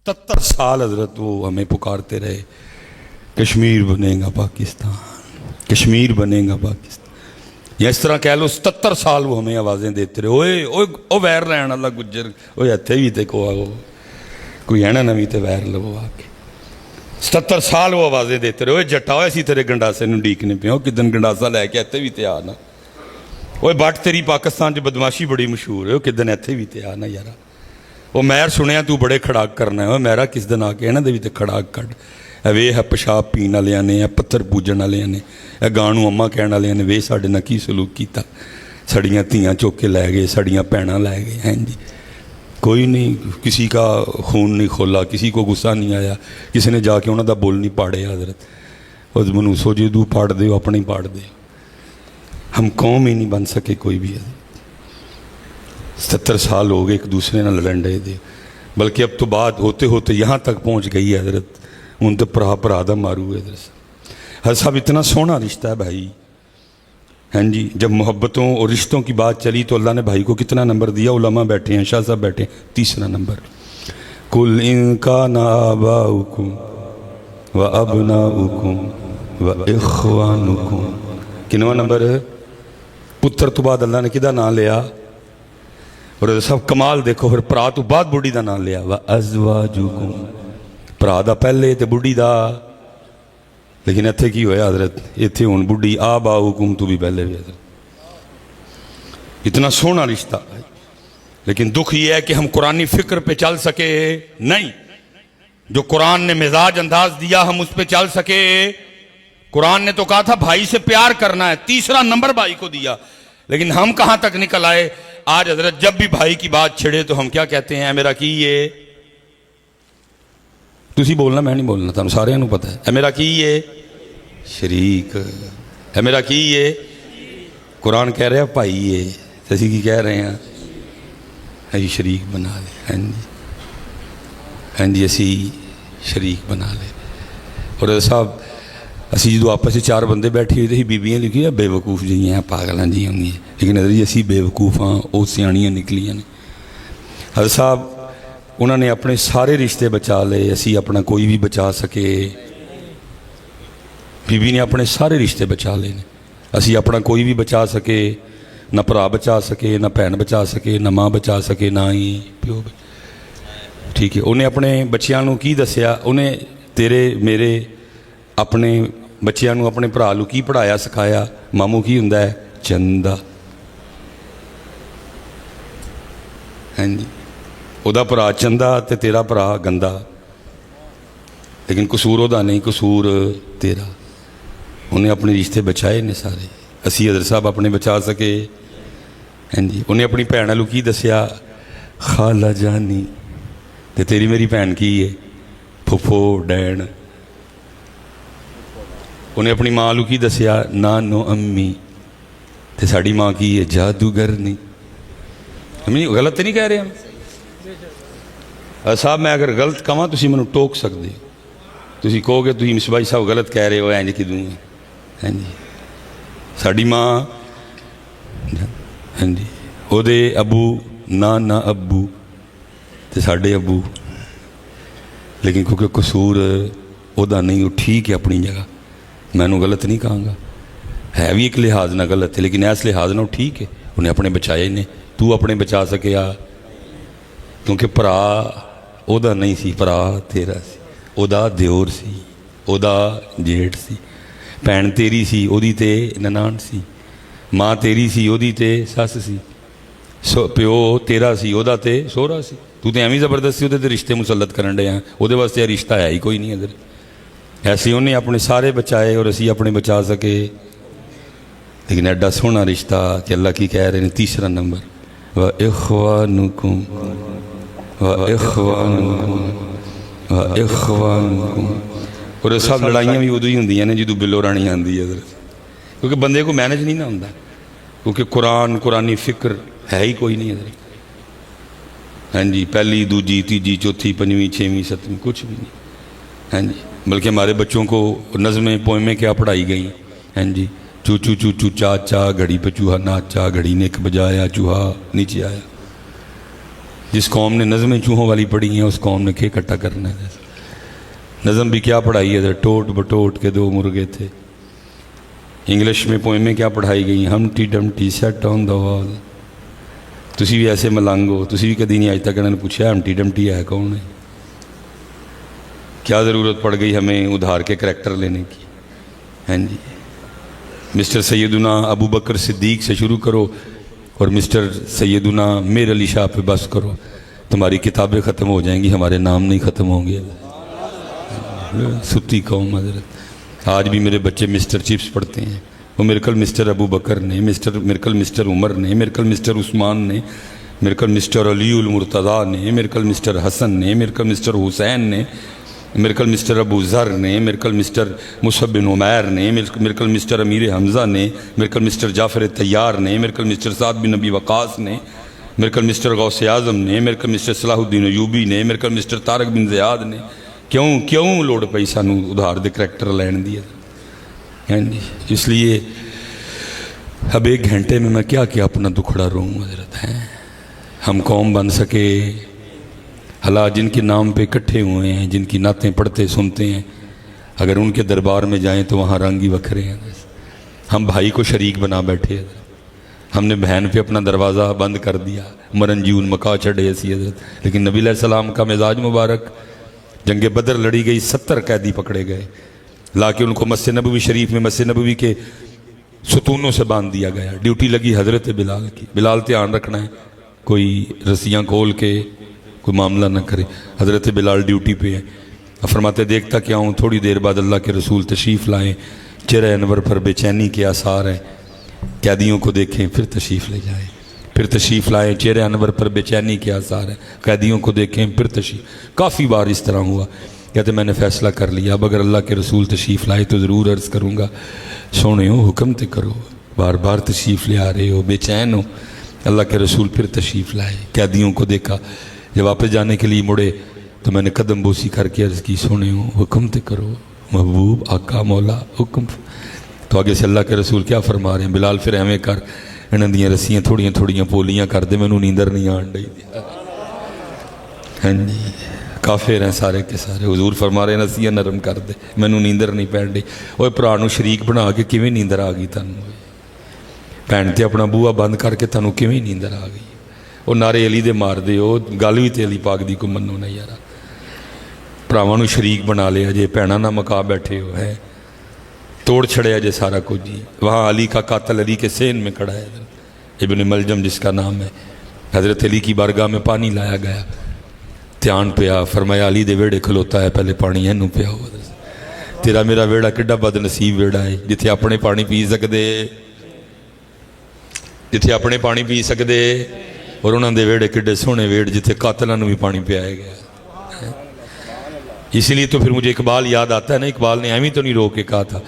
70 साल हजरत वो हमें पुकारते रहे, कश्मीर बनेगा पाकिस्तान, कश्मीर बनेगा पाकिस्तान। या इस तरह कह लो 77 साल वो हमें आवाज़ें देते रहे, ओए ओए ओ वैर लैन वाला गुज्जर, ओए इत्थे भी तो कोई है ना नवी तो वैर लवो आके। 77 साल वो आवाज़ें देते रहे, ओए जट्टा ओए असीं तेरे गंडासे नूं उडीकने पे, किदन गंडासा लैके इत्थे भी ते आना, ओए बट तेरी पाकिस्तान च बदमाशी बड़ी मशहूर है, किदन इत्थे भी ते आना यारा। वो मैर सुनिया तू बड़े खड़ाक करना है, मैरा किस दिन आके इन्हां दे भी ते खड़ाक कढ़। वे है पेशाब पीन वालियां ने, पत्थर पूजन वालियां ने, गानू अम्मा कहण वालियां ने, वे साडे नाल की सलूक कीता, सड़ियां धीआं चुक के लै गए, सड़ियां भैणां लै गए। हैं जी, कोई नहीं, किसी का खून नहीं खोला, किसी को गुस्सा नहीं आया, किसी ने जाके उन्हां दा बुल नहीं पाड़िया। हजरत उस मनूसो जी तू पाड़ दे, अपने ही पाड़ दे, हम कौम ही नहीं बन सके कोई भी। 70 साल हो गए एक दूसरे नाल लड़न डे दे, बल्कि अब तो बात होते होते यहाँ तक पहुँच गई है हजरत, हूँ तो भरा भरा दा मारू है। हर साहब इतना सोहना रिश्ता है भाई। हैं जी, जब मोहब्बतों और रिश्तों की बात चली तो अल्लाह ने भाई को कितना नंबर दिया। उलमा बैठे हैं, शाह साहब बैठे हैं, 3रा नंबर। कुल इनकाना आबाउकुम व अबनाउकुम व इख्वानुकुम। किनवा नंबर? पुत्र तो बाद अल्लाह ने किदा नाम लिया? और सब कमाल देखो, फिर भरा तो बाद बुढ़ी का नाम लिया, व अज़वाजुकुम, भरा दा पहले तो बुढ़ी का। लेकिन इत्थे की होया हजरत, इत्थे हुण बुढ़ी आ बाहुकुम तू भी पहले भी हजरत। इतना सोहना रिश्ता है, लेकिन दुख ये है कि हम कुरानी फिक्र पे चल सके नहीं। जो कुरान ने मिजाज अंदाज दिया हम उस पे चल सके। कुरान ने तो कहा था भाई से प्यार करना है, 3रा नंबर भाई को दिया, लेकिन हम कहां तक निकल आए। आज हजरत जब भी भाई की बात छिड़े तो हम क्या कहते हैं? मेरा की ये, तुसी बोलना मैं नहीं बोलना, तुहानू सारिਆਂ ਨੂੰ पता है। मेरा की ये शरीक है, मेरा की ये। कुरान कह रहा भाई ये, असीं की कह रहे हैं? असीं शरीक बना ले। हाँ जी, हाँ जी, असीं शरीक बना ले। और साहब असी जो आपस में 4 बंदे बैठे हुए थे, बीबियाँ लिखी है बेवकूफ़ जी हैं, पागलों जी होंगी, लेकिन अदर जी असी बेवकूफ़ हाँ, वो सियाणियाँ निकलियाँ ने। हर साहब उन्होंने अपने सारे रिश्ते बचा ले, असी अपना कोई भी बचा सके। बीबी ने अपने सारे रिश्ते बचा ले, असी अपना कोई भी बचा सके ना, भरा बचा सके ना, भैन बचा सके ना, माँ बचा सके ना ही प्यो। ठीक है, उन्हें अपने बच्चों को की दसिया? उन्हें तेरे मेरे अपने बच्चों को अपने भरा नूं की पढ़ाया सिखाया? मामू की हुंदा है? चंदा। हाँ जी, उहदा भरा चंदा ते तेरा भरा गंदा, लेकिन कसूर उहदा नहीं, कसूर तेरा। उन्हें अपने रिश्ते बचाए ने सारे, असी हजरत साहब अपने बचा सके। हाँ जी, उन्हें अपनी भैन नूं की दसिया? खाला जानी। ते तेरी मेरी भैन की है? फुफो डैन। उन्हें अपनी माँ को की दसिया? नानो अम्मी। तो साड़ी माँ की है? जादूगरनी। हम गलत नहीं कह रहे हम साहब? मैं अगर गलत कहां तुम मैं टोक सकते हो, तुम कहोगे तुम मिसबाई साहब गलत कह रहे हो, इंज किदूँ है? हाँ जी, साड़ी माँ, हाँ जी, ओदे अबू ना अबू तो साढ़े अबू, लेकिन क्योंकि कसूर ओदा नहीं, वो ठीक है अपनी जगह, मैनू गलत नहीं कहांगा, है भी एक लिहाज ना गलत है, लेकिन इस लिहाज ना ठीक है। उन्हें अपने बचाए ने, तू अपने बचा सकिया, क्योंकि भरा ओदा नहीं सी, भरा तेरा सी, ओदा दिओर सी, ओदा जेठ सी, भैन तेरी सी, ओदी ते ननान सी, माँ तेरी सी, ओदी ते सस सी, प्यो तेरा सी, ओदा ते सोहरा सी। तू तो एवं जबरदस्ती वो रिश्ते मुसलत करन डे हैं, वो वास्ते रिश्ता है ही कोई नहीं अगर। ऐसे उन्हें अपने सारे बचाए और असी अपने बचा सके। लेकिन एडा सोहना रिश्ता कि अल्लाह की कह रहे हैं 3रा नंबर, व इख्वानुकुम व इख्वानुकुम व इख्वानुकुम। और सब लड़ाइयाँ भी उदों ही होंदियां ने जो बिलो रानी आती है, क्योंकि बंदे को मैनेज नहीं ना होंदा, क्योंकि कुरानी फिक्र है ही कोई नहीं अदर। हाँ जी, पहली दूजी तीजी चौथी पंजवीं 6वीं 7वीं कुछ भी नहीं। हाँ जी, बल्कि हमारे बच्चों को नज़में पोएमें क्या पढ़ाई गई? हाँ जी, चू चू चू चू चा घड़ी पे चूहा नाचा, घड़ी ने एक बजाया, चूहा नीचे आया। जिस कौम ने नज़में चूहों वाली पढ़ी हैं उस कौम ने क्या इकट्ठा करना है। नज़म भी क्या पढ़ाई है, टोट बटोट के दो मुर्गे थे। इंग्लिश में पोएमें क्या पढ़ाई गई, हमटी Dumpty set on the wall. तुसी भी ऐसे मलंग हो, तुसी भी कभी नहीं आज तक इन्होंने पूछा हमटी डमटी है कौन है। क्या ज़रूरत पड़ गई हमें उधार के करैक्टर लेने की। हैं जी, मिस्टर सैयदुना अबू बकर सिद्दीक से शुरू करो और मिस्टर सैयदुना मीर अली शाह पे बस करो, तुम्हारी किताबें ख़त्म हो जाएंगी, हमारे नाम नहीं ख़त्म होंगे। सुती कौम हजरत। आज भी मेरे बच्चे मिस्टर चिप्स पढ़ते हैं, वो मिरकल मिस्टर अबू बकर ने, मिरकल मिस्टर उमर ने, मिरकल मिस्टर उस्मान ने, मिरकल मिस्टर अलीउल मुर्तज़ा ने, मिरकल मिस्टर हसन ने, मिरकल मिस्टर हुसैन ने, मिरकल मिस्टर अबू ज़र ने, मिरकल मिस्टर मुसअब बिन उमैर ने, मिरकल मिस्टर अमीर हमज़ा ने, मिरकल मिस्टर जाफ़र तैयार ने, मिरकल मिस्टर साद बिन नबी वक़ास ने, मिरकल मिस्टर गौसे आज़म ने, मिरकल मिस्टर सलाहुद्दीन अयूबी ने, miracle mister Tariq bin Ziyad ने। क्यों लोड़ पई सानू उधार दे करैक्टर लैन दी है जी। इसलिए अब 1 घंटे में मैं क्या अपना दुखड़ा रोऊँ हज़रत है। हम कौम बन सके, हालात जिनके नाम पे इकट्ठे हुए हैं, जिनकी नातें पढ़ते सुनते हैं, अगर उनके दरबार में जाएं तो वहाँ रंग ही वखरे हैं। हम भाई को शरीक बना बैठे हैं, हमने बहन पे अपना दरवाज़ा बंद कर दिया, मरन जीवन मका चढ़े ऐसी हजरत। लेकिन नबी अलैहि सलाम का मिजाज मुबारक, जंग बदर लड़ी गई, 70 कैदी पकड़े गए, लाके उनको मस्जिद नबवी शरीफ में, मस्जिद नबवी के सतूनों से बांध दिया गया। ड्यूटी लगी हज़रत बिलाल की, बिलाल ध्यान रखना है कोई रस्सियाँ खोल के कोई मामला ना करे। हज़रत बिलाल ड्यूटी पे है। फरमाते देखता क्या हूँ, थोड़ी देर बाद अल्लाह के रसूल तशरीफ़ लाएँ, चेहरे अनवर पर बेचैनी के आसार हैं, कैदियों को देखें फिर तशरीफ़ ले जाएँ, फिर तशरीफ़ लाएँ, चेहरे अनवर पर बेचैनी के आसार हैं, कैदियों को देखें फिर तशरीफ़। काफ़ी बार इस तरह हुआ। कहते मैंने फ़ैसला कर लिया, अब अगर अल्लाह के रसूल तशरीफ़ लाए तो ज़रूर अर्ज़ करूँगा, सोने हो हुक्म तो करो, बार बार तशरीफ़ ले आ रहे हो, बेचैन हो। अल्लाह के रसूल फिर तशरीफ़ लाए, कैदियों को देखा, जब वापस जाने के लिए मुड़े तो मैंने कदम बोसी करके अर्ज़ की, सोने हो हुक्म तो करो, महबूब आका मौला हुक्म। तो आगे से अल्लाह के रसूल क्या फरमा रहे हैं, बिलाल फिर एवें कर, इन्हां दियां रस्सियां थोड़ियां थोड़ियां पोलियां कर दे, मैनू नींदर नहीं आन डई। हाँ जी, काफिर हैं सारे के सारे। हुजूर फरमा रहे रस्सियां नरम कर दे, मैनू नींदर नहीं पैण डई। ओए भरा नू शरीक बना के किवें नींदर आ गई तैनूं, भैन ते अपना बूहा बंद करके तैनूं किवें नींदर आ गई। वो नारे अली दे मार दे, वो गल भी ते अली पाक दी को मनो ना यारा। भरावां नू शरीक बना लिया जे, भैणां ना मका बैठे हो है, तोड़ छड़िया जे सारा कुछ जी। वहाँ अली का कातल अली के सेन में खड़ा है, इब्न मलजम जिसका नाम है। हज़रत अली की बारगाह में पानी लाया गया, ध्यान पिया, फरमाया अली दे वेड़े खलोता है, पहले पानी इनू पियाओ। तेरा मेरा वेड़ा किड्डा बदनसीब वेड़ा है, जिथे अपने पानी पी सकते, जिथे अपने पानी पी सकते, और उन्होंने दे वेड़े किड्डे सोहने वेड़ जिथे कातलों भी पानी पियाया गया। इसीलिए तो फिर मुझे इकबाल याद आता है ना, इकबाल ने एवं तो नहीं रो के कहा था,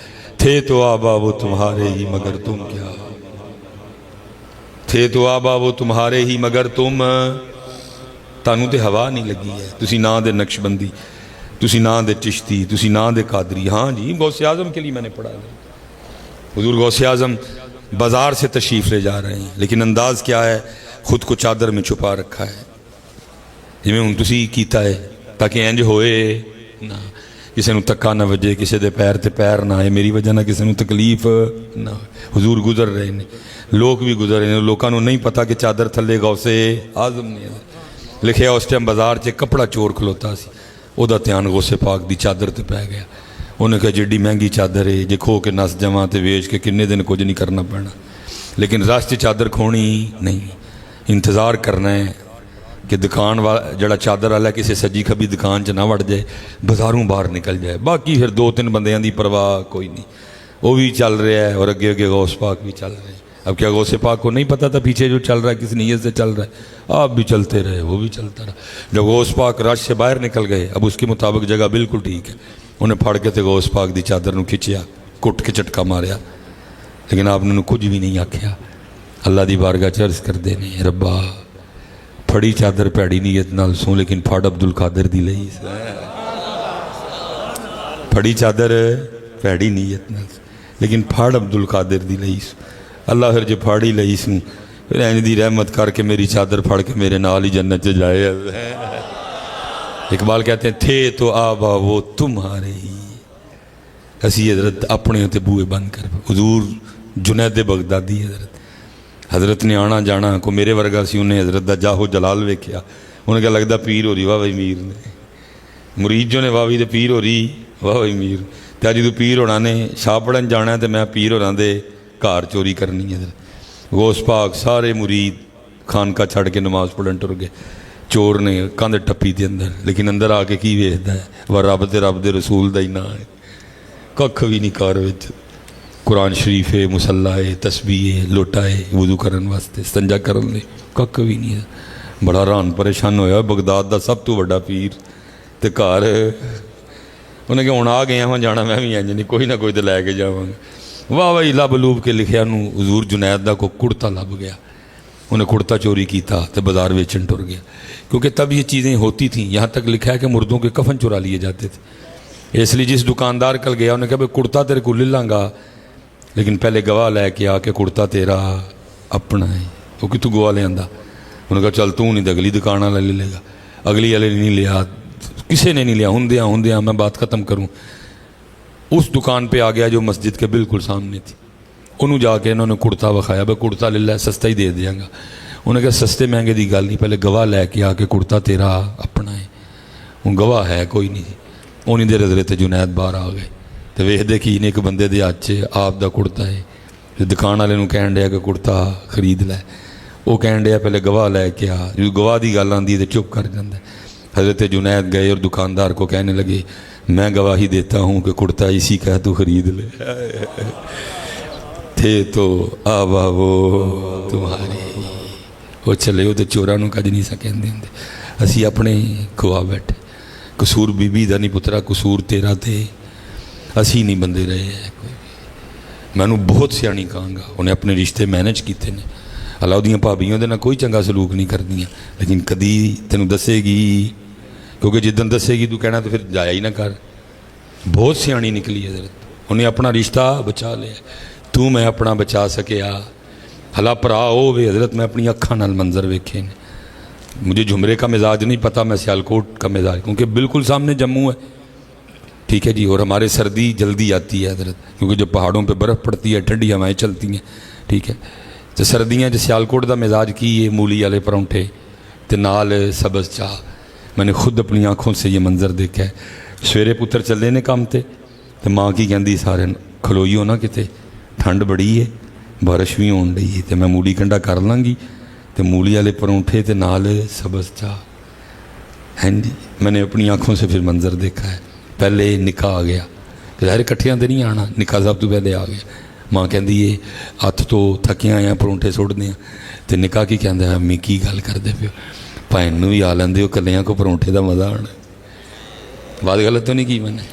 थे तो आबा वो तुम्हारे ही मगर तुम क्या, थे तो आबा वो तुम्हारे ही मगर तुम, तानू तो हवा नहीं लगी है, तुसी ना दे नक्शबंदी, तुसी ना दे चिश्ती, तुसी ना दे कादरी। हाँ जी, गौसे आज़म के लिए मैंने पढ़ा है, हुजूर गौसे आज़म बाज़ार से तशरीफ़ ले जा रहे हैं, लेकिन अंदाज क्या है, खुद को चादर में छुपा रखा है, जिमें हुण तुसी कीता है, ताकि इंज होए ना किसी धक्का ना वजे, किसी के पैर ते पैर ना आए, मेरी वजह ना किसी तकलीफ ना हो। हुजूर गुजर रहे हैं, लोग भी गुजर रहे हैं, लोगों को नहीं पता कि चादर थले गौसे आज़म ने लिखिया। उस टाइम बाजार च कपड़ा चोर खलोता सी, उहदा ध्यान गौसे पाक की चादर ते पै गया। उन्हें कहा जिड्डी महंगी चादर है, जे खो के नस जावां तो वेच के किन्ने दिन कुछ नहीं करना पैना, लेकिन रस च चादर खोनी नहीं, इंतज़ार करना है कि दुकान वाला जड़ा चादर वाला किसी सज्जी खबी दुकान च ना वड़ जाए, बाजारों बाहर निकल जाए। बाकी फिर 2-3 बंदियां की परवाह कोई नहीं, वो भी चल रहा है और अगे अगे गौस पाक भी चल रहे हैं। अब क्या गौसे पाक को नहीं पता था पीछे जो चल रहा है किस नीयत से चल रहा है, आप भी चलते रहे, वो भी चलता रहा। जब गौस पाक रश से बाहर निकल गए, अब उसके मुताबिक जगह बिल्कुल ठीक है, उन्हें फड़ के तो गौस पाक की चादर नूं खिंचिया, कुट के झटका मारिया, लेकिन आपने कुछ भी नहीं आख्या। अल्लाह की बारगाह च अर्ज़ करते ने, रब्बा फड़ी चादर भैड़ी नीयत नाल सो, लेकिन फड़ अब्दुल कादिर दी लई, फड़ी चादर भैड़ी नीयत नाल, लेकिन फड़ अब्दुल कादिर दी लई। अल्लाह फिर जो फाड़ी लई सूँ, इंज दी रहमत करके मेरी चादर फड़ के मेरे नाल ही जन्नत च जाए। इकबाल कहते हैं थे तो आबा वो तुम्हारे ही, असी हजरत अपने ते बूए बंद कर। हुजूर जुनैद बगदादी हजरत ने आना जाना, को मेरे वर्गा सी, उन्हें हजरत दा जाहो जलाल वेख्या, उन्हें क्या लगता पीर हो रही वाह भाई मीर ने, मुरीद जो ने वाह भी तो पीर हो रही वाह भाई मीर। तो अज जो पीर होना ने शाह पढ़न जाना तो मैं पीर होना दे घर चोरी करनी है। गौस पाक सारे मुरीद खानका छड़ के नमाज पढ़न टुर गए, चोर ने कंध टप्पी के अंदर, लेकिन अंदर आके की वेखदा है वह रब दे रसूल दा ही ना है, कख भी नहीं कार विच। कुरान शरीफ है, मुसल्ला है, तस्बीह है, लोटा है वुजू करन वास्ते, संजा करन लई कख भी नहीं है। बड़ा हैरान परेशान होया, बगदाद का सब तो बड़ा पीर ते घर। उन्हें क्या हुण आ गया हाँ जाना, मैं भी इंज नहीं कोई ना कोई तो लैके जावांगा। वाह वाही लभ लूभ के लिखिया नूं हजूर जुनैद का को कुर्ता लभ गया, उन्हें कुर्ता चोरी किया तो बाजार बेचन टुर गया, क्योंकि तब ये चीज़ें होती थीं। यहाँ तक लिखा है कि मुर्दों के कफन चुरा लिए जाते थे। इसलिए जिस दुकानदार कल गया उन्हें कहा भाई कुर्ता तेरे को ले लाँगा, लेकिन पहले गवाह लैके आके कुर्ता तेरा अपना है। वो कि तू गवाह ले आंदा, उन्हें कहा चल तू नहीं तो अगली दुकान वाला ले लेगा। अगली वाले नहीं लिया, किसी ने नहीं लिया। होंदिया मैं बात ख़त्म करूँ, उस दुकान पे आ गया जो मस्जिद के बिल्कुल सामने थी। उन्होंने जाके इन्होंने कुर्ता विखाया, भाई कुर्ता ले लै सस्ता ही दे देंगा। उन्हें कहा सस्ते महंगे की गल नहीं, पहले गवाह लैके आके कुर्ता तेरा अपना है। हूँ गवाह है कोई नहीं, उन्हीं देर हजरत जुनैद बाहर आ गए तो वेखते कि एक बंदे के हथ च आप दा कुर्ता है। दुकान वाले नूं कहण दिया कि कुर्ता खरीद लै, वो कहण दिया पहले गवाह लैके आ। जो गवाह की गल आती तो चुप कर जाता। हजरत जुनैद गए और दुकानदार को कहने लगे मैं गवाही देता हूँ कि कुर्ता इसी का तू खरीद ले। थे तो आबा वो तुम्हारे, वो चले वो तो चोरां नूं कज नहीं कहंदे हुंदे, असी अपने खुआ बैठे। कसूर बीबी दा नहीं पुत्रा, कसूर तेरा ते असी नहीं बंदे रहे है। कोई मैनू बहुत सियाणी कहांगा, उन्हें अपने रिश्ते मैनेज किए ने। अल्लाह उहदियां भाबियां दे नाल कोई चंगा सलूक नहीं करदियां, लेकिन कदी तेनू दसेगी, क्योंकि जिदन दसेगी तू कहना तो फिर जाया ही ना कर। बहुत सियाणी निकली है हजरत, उन्हें अपना रिश्ता बचा लिया। तू मैं अपना बचा सकिया, हला भरा हो वे हजरत, मैं अपनी अखा नाल मंजर वेखे ने। मुझे झुमरे का मिजाज नहीं पता, मैं सियालकोट का मिजाज, क्योंकि बिल्कुल सामने जम्मू है, ठीक है जी। और हमारे सर्दी जल्दी आती है हजरत, क्योंकि जब पहाड़ों पे बर्फ़ पड़ती है ठंडी हवाएं चलती हैं, ठीक है। तो सर्दियाँ जो सियालकोट का मिजाज की ये मूली वाले परौंठे तो नाल सब्ज़ चाह। मैंने खुद अपनी आँखों से ये मंजर देखा है। सवेरे पुत्र चले ने काम ते तो माँ की कहती सारे खलोईओ ना किते, ठंड बड़ी है, बारिश भी होने डई है, तो मैं मूली कंडा कर लाँगी, तो मूली वाले परौंठे तो नाल सब्ज़ चाह। हाँ जी, मैंने अपनी आँखों से फिर मंजर देखा है। पहले निका आ गया, ज़ाहिर कट्ठियां तो नहीं आना, निका सब तो पहले आ गया। माँ कहती है हथ तो थकिया आया परौंठे सुटदे हैं, तो निका की कहता है अम्मी की गल करते पे, भैन भी आ लेंदे हो, कलियां को परौंठे का मज़ा आना। बात गलत तो नहीं की मैंने,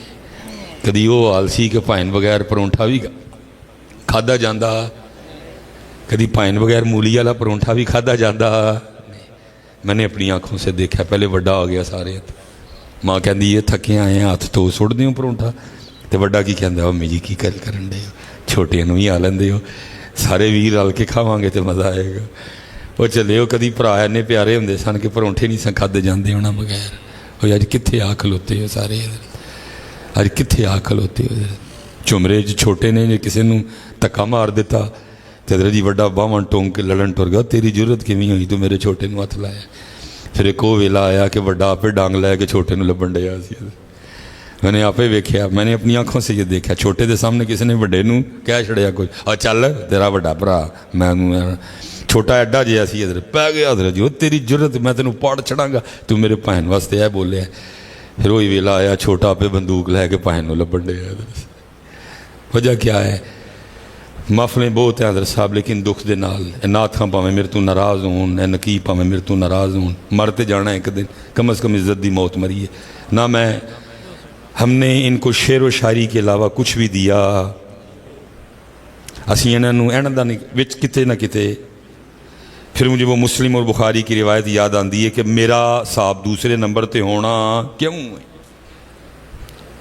कदी वो आलसी कि भैन बगैर परौंठा भी खादा जाता, कदी भैन बगैर मूली वाला परौंठा भी खादा जाता। मैंने अपनी आँखों से देखा, पहले वड्डा आ गया सारे। माँ कहती है थके आए हथ तो सुटते हो परौंठा, तो वड्डा की कहता अम्मी जी की गल करन दे हो, छोटिया भी आ लेंदे हो, सारे वीर रल के खावांगे तो मज़ा आएगा। वो चले हो कदी भरा इन्ने प्यारे होंदे सन कि परौंठे नहीं सन खादे जाते होना बगैर। वो अज कित्थे आ खलोते हो सारे, अज कित्थे आ खलोते हो। झुमरे छोटे ने किसी ने धक्का मार दिता तो हजरत जी वड्डा बाहवां टोंग के लड़न टुर गया, तेरी जरूरत किवें हुई तू मेरे छोटे नूं हथ लाया। फिर एक वो वेला आया कि वड्डा आपे डांग लैके छोटे नूं लभण डया सी। मैंने आपे वेख्या, मैंने अपनी आँखों से ये देखा, छोटे के सामने किसी ने वड्डे नूं कह छड़िया कुछ, आ चल तेरा वड्डा भरा, मैं छोटा एडा जिहा सी हजरत पै गया। हजरत जी तेरी जरूरत, मैं तेनों पाड़ चढ़ांगा, तू मेरे भैन वास्ते है बोलिया। फिर वही वेला आया, छोटा आपे बंदूक लैके भैन नूं लभण डया। वजह क्या है, माफलें बहुत हैं हजरत साहब, लेकिन दुख दे नाल नाथां भावें मेरे तो नाराज़ होन, नकीब भावें मेरे तो नाराज़ होन, मर ते जाना एक दिन, कम अज़ कम इज़्ज़त दी मौत मरी है ना। मैं हमने इनको शेर व शायरी के अलावा कुछ भी दिया, असी इन्हों दा विच किते ना किते। फिर मुझे वो मुस्लिम और बुखारी की रिवायत याद आती है कि मेरा साहब दूसरे नंबर पर होना क्यों है,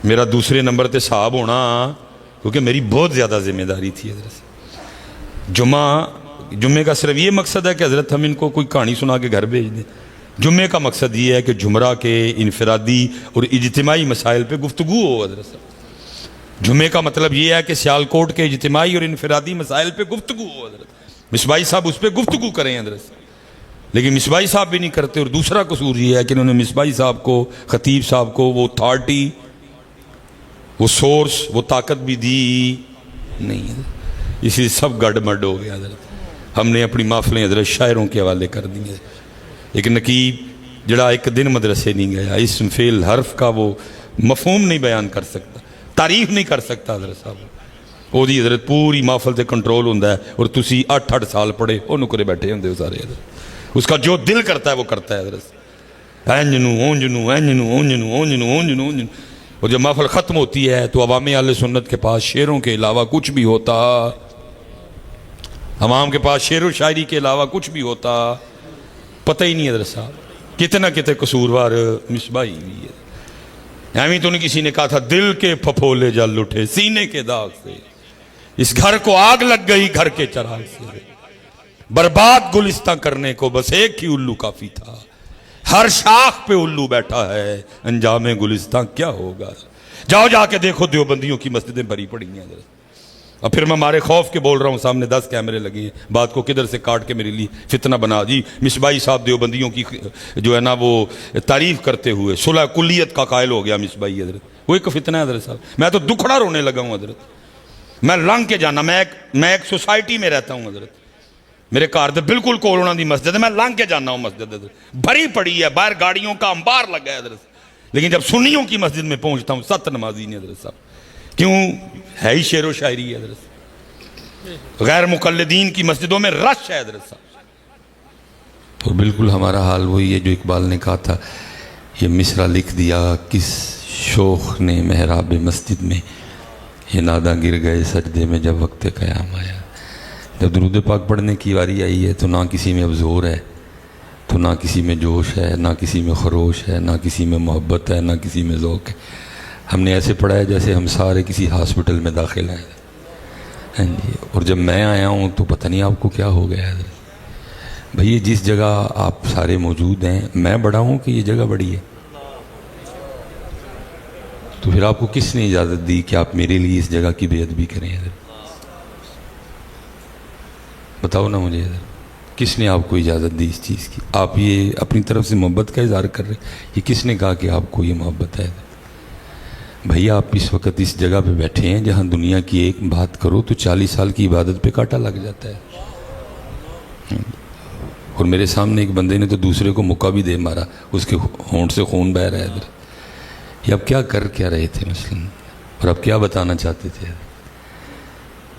मेरा दूसरे नंबर पर साहब होना क्योंकि मेरी बहुत ज़्यादा जिम्मेदारी थी। जुमा جمعے کا صرف یہ مقصد ہے کہ حضرت ہم ان کو کوئی کہانی سنا کے گھر بھیج دیں؟ جمعے کا مقصد یہ ہے کہ جمعہ کے انفرادی اور اجتماعی مسائل پہ گفتگو ہو حضرت صاحب۔ جمعے کا مطلب یہ ہے کہ سیالکوٹ کے اجتماعی اور انفرادی مسائل پہ گفتگو ہو حضرت، مصباحی صاحب اس پہ گفتگو کریں حضرت صاحب، لیکن مصباحی صاحب بھی نہیں کرتے۔ اور دوسرا قصور یہ ہے کہ انہوں نے مصباحی صاحب کو، خطیب صاحب کو وہ اتھارٹی، وہ سورس، وہ طاقت بھی دی نہیں ہے، اسی سب گڑ مڈ ہو گیا حضرت۔ ہم نے اپنی محفلیں حضرت شاعروں کے حوالے کر دی ہیں۔ ایک نقیب جڑا ایک دن مدرسے نہیں گیا، اسم فعل حرف کا وہ مفہوم نہیں بیان کر سکتا، تعریف نہیں کر سکتا حضرت صاحب، وہ دی حضرت پوری محفل سے کنٹرول ہوندہ ہے، اور تسی 8 سال پڑھے وہ نکرے بیٹھے ہوندے ہو سارے حضرت، اس کا جو دل کرتا ہے وہ کرتا ہے حضرت، اینجنو اونجنو اینجنو اونجنو اونجنو اونجنو اونجنو۔ اور جب محفل ختم ہوتی ہے تو عوام اہل سنت کے پاس شعروں کے علاوہ کچھ بھی ہوتا، عوام کے پاس شعر و شاعری کے علاوہ کچھ بھی ہوتا پتہ ہی نہیں حضرت صاحب۔ کتنا کتنے قصوروار مصباحی بھی ہے، ایویں تو نہیں کسی نے کہا تھا دل کے پھپھولے جل اٹھے سینے کے داغ سے، اس گھر کو آگ لگ گئی گھر کے چراغ سے، برباد گلستہ کرنے کو بس ایک ہی الو کافی تھا، ہر شاخ پہ الو بیٹھا ہے انجام گلستہ کیا ہوگا۔ جاؤ جا کے دیکھو دیوبندیوں کی مسجدیں بھری پڑی ہیں حضرت۔ اب پھر میں مارے خوف کے بول رہا ہوں، سامنے 10 کیمرے لگے ہیں، بات کو کدھر سے کاٹ کے میرے لیے فتنہ بنا دی۔ مصباحی صاحب دیوبندیوں کی جو ہے نا وہ تعریف کرتے ہوئے صلح کلیت کا قائل ہو گیا مصباحی حضرت، وہ ایک فتنہ ہے حضرت صاحب۔ میں تو دکھڑا رونے لگا ہوں حضرت، میں لنگ کے جانا، میں ایک سوسائٹی میں رہتا ہوں حضرت، میرے کار دے بالکل کورونا دی مسجد ہے، میں لنگ کے جانا ہوں مسجد حضرت، بھری پڑی ہے، باہر گاڑیوں کا انبار لگا ہے حضرت، لیکن جب سنیوں کی مسجد میں پہنچتا ہوں 7 نمازی نہیں حضرت صاحب، کیوں ہے ہی شعر و شاعری ہے حضرت، غیر مقلدین کی مسجدوں میں رش ہے حضرت صاحب۔ اور بالکل ہمارا حال وہی ہے جو اقبال نے کہا تھا، یہ مصرع لکھ دیا کس شوخ نے محراب مسجد میں، یہ ناداں گر گئے سجدے میں جب وقت قیام آیا۔ جب درود پاک پڑھنے کی واری آئی ہے تو نہ کسی میں اب زور ہے، تو نہ کسی میں جوش ہے، نہ کسی میں خروش ہے، نہ کسی میں محبت ہے، نہ کسی میں ذوق ہے۔ ہم نے ایسے پڑھا ہے جیسے ہم سارے کسی ہاسپٹل میں داخل ہیں جی۔ اور جب میں آیا ہوں تو پتہ نہیں آپ کو کیا ہو گیا ہے بھئی، جس جگہ آپ سارے موجود ہیں میں بڑا ہوں کہ یہ جگہ بڑی ہے؟ تو پھر آپ کو کس نے اجازت دی کہ آپ میرے لیے اس جگہ کی بے ادبی کریں حضرت؟ بتاؤ نا مجھے حضرت، کس نے آپ کو اجازت دی اس چیز کی؟ آپ یہ اپنی طرف سے محبت کا اظہار کر رہے، یہ کس نے کہا کہ آپ کو یہ محبت ہے؟ بھئی آپ اس وقت اس جگہ پہ بیٹھے ہیں جہاں دنیا کی ایک بات کرو تو 40 سال کی عبادت پہ کانٹا لگ جاتا ہے، اور میرے سامنے ایک بندے نے تو دوسرے کو مکہ بھی دے مارا، اس کے ہونٹ سے خون بہہ رہا ہے حضرت۔ یہ اب کیا کر کیا رہے تھے مثلاً، اور اب کیا بتانا چاہتے تھے؟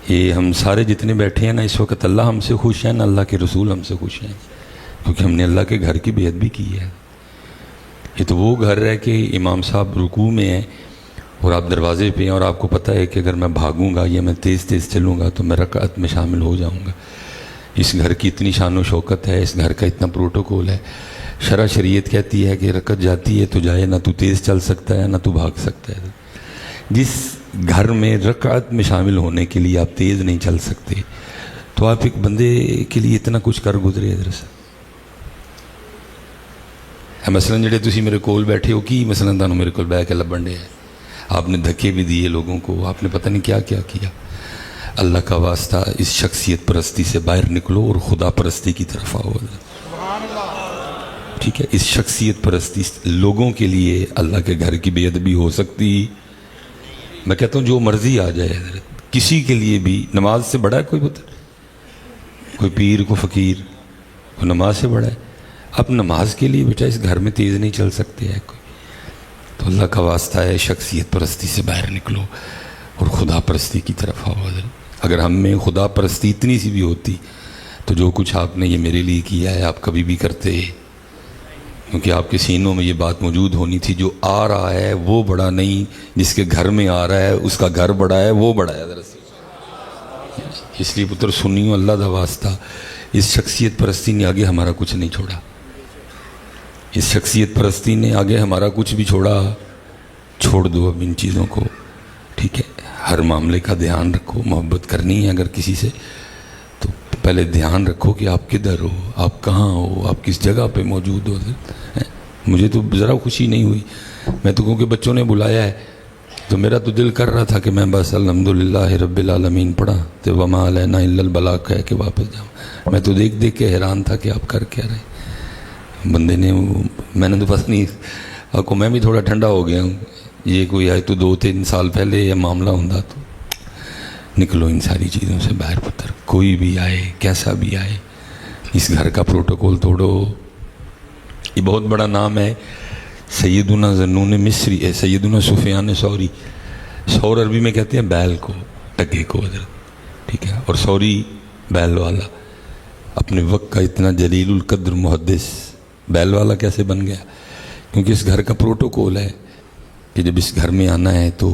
یہ ہم سارے جتنے بیٹھے ہیں نا اس وقت، اللہ ہم سے خوش ہیں، نہ اللہ کے رسول ہم سے خوش ہیں، کیونکہ ہم نے اللہ کے گھر کی بے ادبی کی ہے۔ یہ تو وہ گھر ہے کہ امام صاحب رکوع میں ہیں اور آپ دروازے پہ ہیں، اور آپ کو پتہ ہے کہ اگر میں بھاگوں گا یا میں تیز تیز چلوں گا تو میں رکعت میں شامل ہو جاؤں گا۔ اس گھر کی اتنی شان و شوکت ہے، اس گھر کا اتنا پروٹوکول ہے، شرع شریعت کہتی ہے کہ رکعت جاتی ہے تو جائے، نہ تو تیز چل سکتا ہے نہ تو بھاگ سکتا ہے۔ جس گھر میں رکعت میں شامل ہونے کے لیے آپ تیز نہیں چل سکتے تو آپ ایک بندے کے لیے اتنا کچھ کر گزرے حضرت۔ مثلاً جڑے تسی میرے کول بیٹھے ہو کی مثلاً تانوں میرے کول بیٹھ کے لبن ڈے ہے، آپ نے دھکے بھی دیے لوگوں کو، آپ نے پتہ نہیں کیا کیا کیا۔ اللہ کا واسطہ اس شخصیت پرستی سے باہر نکلو اور خدا پرستی کی طرف آؤ حضرت، ٹھیک ہے؟ اس شخصیت پرستی لوگوں کے لیے اللہ کے گھر کی بے ادبی ہو سکتی، میں کہتا ہوں جو مرضی آ جائے حضرت، کسی کے لیے بھی نماز سے بڑا ہے کوئی پتہ؟ کوئی پیر، کوئی فقیر، کوئی نماز سے بڑا ہے؟ اب نماز کے لیے بیٹا اس گھر میں تیز نہیں چل سکتے ہے کوئی، تو اللہ کا واسطہ ہے شخصیت پرستی سے باہر نکلو اور خدا پرستی کی طرف آؤ حضرت۔ اگر ہم میں خدا پرستی اتنی سی بھی ہوتی تو جو کچھ آپ نے یہ میرے لیے کیا ہے آپ کبھی بھی کرتے، کیونکہ آپ کے سینوں میں یہ بات موجود ہونی تھی، جو آ رہا ہے وہ بڑا نہیں، جس کے گھر میں آ رہا ہے اس کا گھر بڑا ہے، وہ بڑا ہے حضرت۔ اس لیے پتر سنیوں اللہ دا واسطہ، اس شخصیت پرستی نے آگے ہمارا کچھ نہیں چھوڑا، اس شخصیت پرستی نے آگے ہمارا کچھ بھی چھوڑا، چھوڑ دو اب ان چیزوں کو، ٹھیک ہے؟ ہر معاملے کا دھیان رکھو، محبت کرنی ہے اگر کسی سے تو پہلے دھیان رکھو کہ آپ کدھر ہو، آپ کہاں ہو، آپ کس جگہ پہ موجود ہو. مجھے تو ذرا خوشی نہیں ہوئی. میں تو کیونکہ بچوں نے بلایا ہے تو میرا تو دل کر رہا تھا کہ میں بس الحمدللہ رب العالمین پڑھا تو وما علینا الا البلاغ کہہ کے واپس جاؤں. میں تو دیکھ دیکھ کے حیران تھا کہ آپ کر کیا رہے. بندے نے میں نے تو پتہ نہیں آپ کو، میں بھی تھوڑا ٹھنڈا ہو گیا ہوں. یہ کوئی آئے تو 2-3 سال پہلے یہ معاملہ ہوتا تو نکلو ان ساری چیزوں سے باہر پتر. کوئی بھی آئے کیسا بھی آئے اس گھر کا پروٹوکول توڑو. یہ بہت بڑا نام ہے سیدنا ذنون مصری ہے، سیدنا سفیان ثوری. ثور عربی میں کہتے ہیں بیل کو، ٹگے کو حضرت، ٹھیک ہے. اور ثوری بیل والا، اپنے وقت کا اتنا جلیل القدر محدث بیل والا کیسے بن گیا؟ کیونکہ اس گھر کا پروٹوکول ہے کہ جب اس گھر میں آنا ہے تو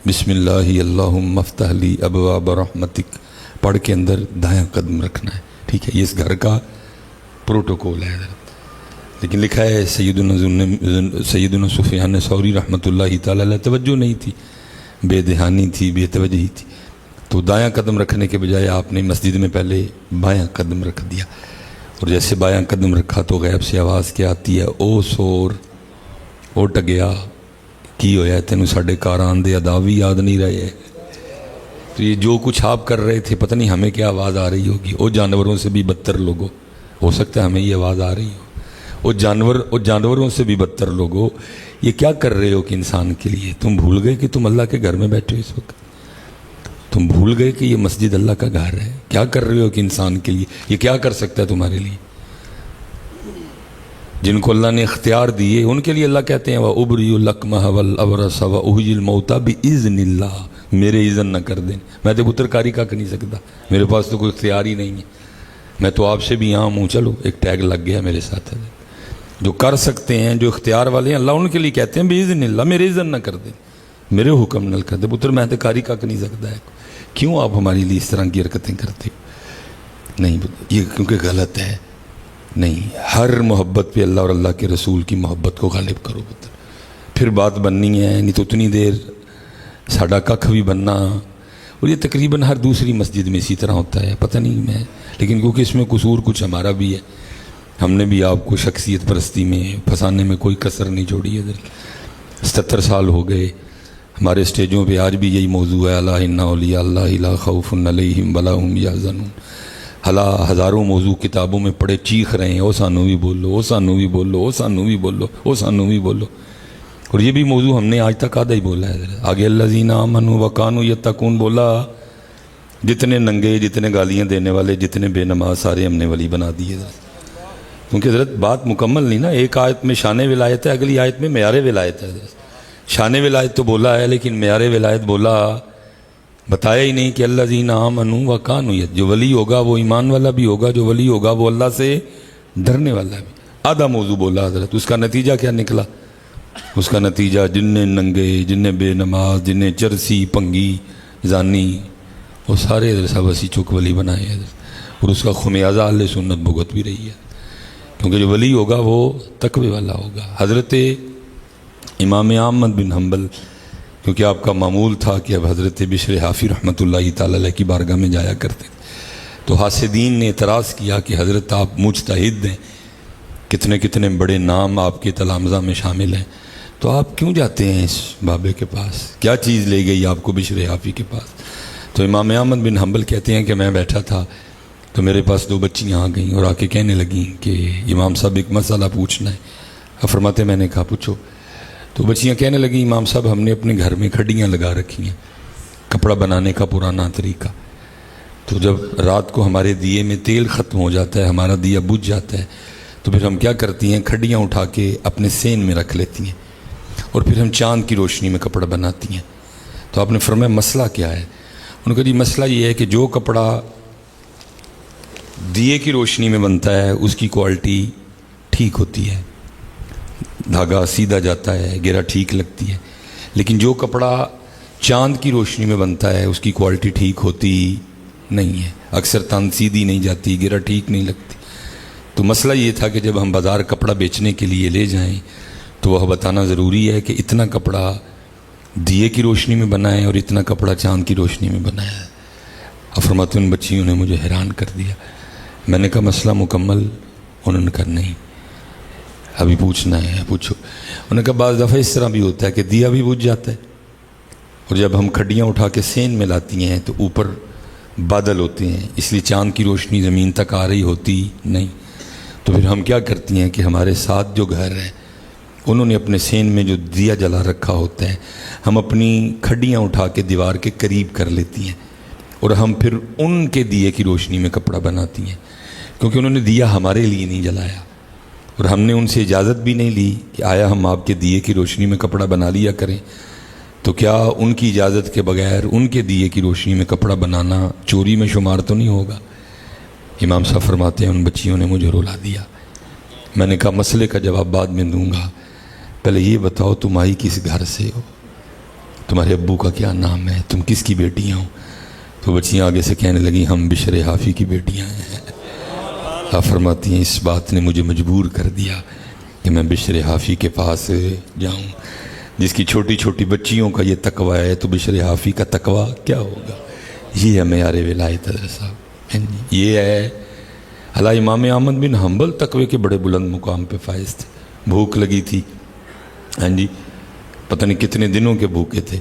بسم اللہ اللہم افتح لی ابواب رحمتک پڑھ کے اندر دایاں قدم رکھنا ہے، ٹھیک ہے. یہ اس گھر کا پروٹوکول ہے حضرت. لیکن لکھا ہے سیدنا سفیان ثوری رحمۃ اللہ تعالی علیہ توجہ نہیں تھی، بے دہانی تھی، بے توجہی تھی. تو دایاں قدم رکھنے کے بجائے آپ نے مسجد میں پہلے بایاں قدم رکھ دیا. اور جیسے بایاں قدم رکھا تو غیب سے آواز کیا آتی ہے، او سور، او ٹگیا، کی ہویا تینوں ساڈے کار آندے ادا بھی یاد نہیں رہے. تو یہ جو کچھ آپ کر رہے تھے پتہ نہیں ہمیں کیا آواز آ رہی ہوگی. وہ جانوروں سے بھی بدتر لوگوں، ہو سکتا ہے ہمیں یہ آواز آ رہی ہو. وہ جانوروں سے بھی بدتر لوگوں، یہ کیا کر رہے ہو کہ انسان کے لیے تم بھول گئے کہ تم اللہ کے گھر میں بیٹھے ہو. اس وقت تم بھول گئے کہ یہ مسجد اللہ کا گھر ہے. کیا کر رہے ہو کہ انسان کے لیے یہ کیا کر سکتا ہے تمہارے لیے؟ جن کو اللہ نے اختیار دیے ان کے لیے اللہ کہتے ہیں وَأُبْرِئُ الْأَكْمَحَ وَالْأَبْرَصَ وَأُحْيِي الْمَوْتَى بِإِذْنِ اللَّهِ. میرے اذن نہ کر دیں، میں تو پتر کاری کا نہیں سکتا، میرے پاس تو کوئی اختیار ہی نہیں ہے. میں تو آپ سے بھی عام ہوں. چلو ایک ٹیگ لگ گیا میرے ساتھ. جو کر سکتے ہیں، جو اختیار والے ہیں، اللہ ان کے لیے کہتے ہیں بِإِذْنِ اللَّهِ، میرے اذن نہ کر دیں، میرے حکم نہ کر دیں. پتر میں تو کاری کا نہیں سکتا ہے. کیوں آپ ہمارے لیے اس طرح کی حرکتیں کرتے ہو؟ نہیں، یہ کیونکہ غلط ہے. نہیں، ہر محبت پہ اللہ اور اللہ کے رسول کی محبت کو غالب کرو پتر، پھر بات بننی ہے. نہیں تو اتنی دیر ساڈا ککھ بھی بننا. اور یہ تقریباً ہر دوسری مسجد میں اسی طرح ہوتا ہے. پتہ نہیں میں، لیکن کیونکہ اس میں قصور کچھ ہمارا بھی ہے، ہم نے بھی آپ کو شخصیت پرستی میں پھنسانے میں کوئی کسر نہیں چھوڑی ہے. 77 سال ہو گئے ہمارے اسٹیجوں پہ، آج بھی یہی موضوع ہے، الا ان اولیاء اللہ لا خوف علیہم ولا هم یحزنون. ہزاروں موضوع کتابوں میں پڑھے چیخ رہے ہیں، او سانو بھی بولو، او سانو بھی بولو، او سانو بھی بولو، او سانو بھی بولو. اور یہ بھی موضوع ہم نے آج تک آدھا ہی بولا ہے. آگے الذین آمنوا وکانوا یتقون بولا. جتنے ننگے، جتنے گالیاں دینے والے، جتنے بے نماز، سارے ہم نے ولی بنا دیے. کیونکہ حضرت بات مکمل نہیں نا. ایک آیت میں شان ولایت ہے، اگلی آیت میں معیار ولایت ہے. شان ولایت تو بولا ہے لیکن معیار ولایت بولا بتایا ہی نہیں کہ الذین آمنوا وکانوا. جو ولی ہوگا وہ ایمان والا بھی ہوگا، جو ولی ہوگا وہ اللہ سے ڈرنے والا بھی. آدھا موضوع بولا حضرت. اس کا نتیجہ کیا نکلا؟ اس کا نتیجہ جننے ننگے، جننے بے نماز، جننے چرسی پنگی زانی، وہ سارے حضرت صاحب اسی چک ولی بنائے حضرت. اور اس کا خمیازہ اہل سنت بھگت بھی رہی ہے. کیونکہ جو ولی ہوگا وہ تقوی والا ہوگا. حضرت امام احمد بن حنبل، کیونکہ آپ کا معمول تھا کہ اب حضرت بشر حافی رحمۃ اللہ تعالی علیہ کی بارگاہ میں جایا کرتے تھے، تو حاسدین نے اعتراض کیا کہ حضرت آپ مجتہد ہیں، کتنے کتنے بڑے نام آپ کے تلامذہ میں شامل ہیں، تو آپ کیوں جاتے ہیں اس بابے کے پاس؟ کیا چیز لے گئی آپ کو بشر حافی کے پاس؟ تو امام احمد بن حنبل کہتے ہیں کہ میں بیٹھا تھا تو میرے پاس 2 بچیاں آ گئیں اور آ کے کہنے لگیں کہ امام صاحب ایک مسئلہ پوچھنا ہے. اب فرماتے میں نے کہا پوچھو. تو بچیاں کہنے لگیں امام صاحب ہم نے اپنے گھر میں کھڈیاں لگا رکھی ہیں، کپڑا بنانے کا پرانا طریقہ. تو جب رات کو ہمارے دیے میں تیل ختم ہو جاتا ہے، ہمارا دیا بجھ جاتا ہے، تو پھر ہم کیا کرتی ہیں، کھڈیاں اٹھا کے اپنے سین میں رکھ لیتی ہیں اور پھر ہم چاند کی روشنی میں کپڑا بناتی ہیں. تو آپ نے فرمایا مسئلہ کیا ہے؟ ان کا جی مسئلہ یہ ہے کہ جو کپڑا دیے کی روشنی میں بنتا ہے اس کی کوالٹی ٹھیک ہوتی ہے، دھاگا سیدھا جاتا ہے، گرا ٹھیک لگتی ہے، لیکن جو کپڑا چاند کی روشنی میں بنتا ہے اس کی کوالٹی ٹھیک ہوتی نہیں ہے، اکثر تان سیدھی نہیں جاتی، گرا ٹھیک نہیں لگتی. تو مسئلہ یہ تھا کہ جب ہم بازار کپڑا بیچنے کے لیے لے جائیں تو وہ بتانا ضروری ہے کہ اتنا کپڑا دیے کی روشنی میں بنائیں اور اتنا کپڑا چاند کی روشنی میں بنایا ہے. اب فرماتے ان بچیوں نے مجھے حیران کر دیا. میں نے کہا مسئلہ مکمل؟ انہوں نے کہا نہیں ابھی پوچھنا ہے. پوچھو. انہوں نے کہا بعض دفعہ اس طرح بھی ہوتا ہے کہ دیا بھی بجھ جاتا ہے اور جب ہم کھڈیاں اٹھا کے سین میں لاتی ہیں تو اوپر بادل ہوتے ہیں اس لیے چاند کی روشنی زمین تک آ رہی ہوتی نہیں. تو پھر ہم کیا کرتی ہیں کہ ہمارے ساتھ جو گھر ہے انہوں نے اپنے سین میں جو دیا جلا رکھا ہوتا ہے ہم اپنی کھڈیاں اٹھا کے دیوار کے قریب کر لیتی ہیں اور ہم پھر ان کے دیے کی روشنی میں کپڑا بناتی ہیں کیونکہ انہوں نے دیا ہمارے لیے نہیں جلایا اور ہم نے ان سے اجازت بھی نہیں لی کہ آیا ہم آپ کے دیے کی روشنی میں کپڑا بنا لیا کریں. تو کیا ان کی اجازت کے بغیر ان کے دیے کی روشنی میں کپڑا بنانا چوری میں شمار تو نہیں ہوگا؟ امام صاحب فرماتے ہیں ان بچیوں نے مجھے رلا دیا. میں نے کہا مسئلے کا جواب بعد میں دوں گا، پہلے یہ بتاؤ تم آئی کس گھر سے ہو، تمہارے ابو کا کیا نام ہے، تم کس کی بیٹیاں ہو؟ تو بچیاں آگے سے کہنے لگیں ہم بشر حافی کی بیٹیاں ہیں. آپ فرماتی ہیں اس بات نے مجھے مجبور کر دیا کہ میں بشر حافی کے پاس جاؤں. جس کی چھوٹی چھوٹی بچیوں کا یہ تقوی ہے تو بشر حافی کا تقوی کیا ہوگا؟ یہ ہے معیار ولایت حضرت صاحب. یہ ہے اللہ. امام احمد بن حنبل تقوی کے بڑے بلند مقام پہ فائز تھے. بھوک لگی تھی، ہاں جی، پتہ نہیں کتنے دنوں کے بھوکے تھے.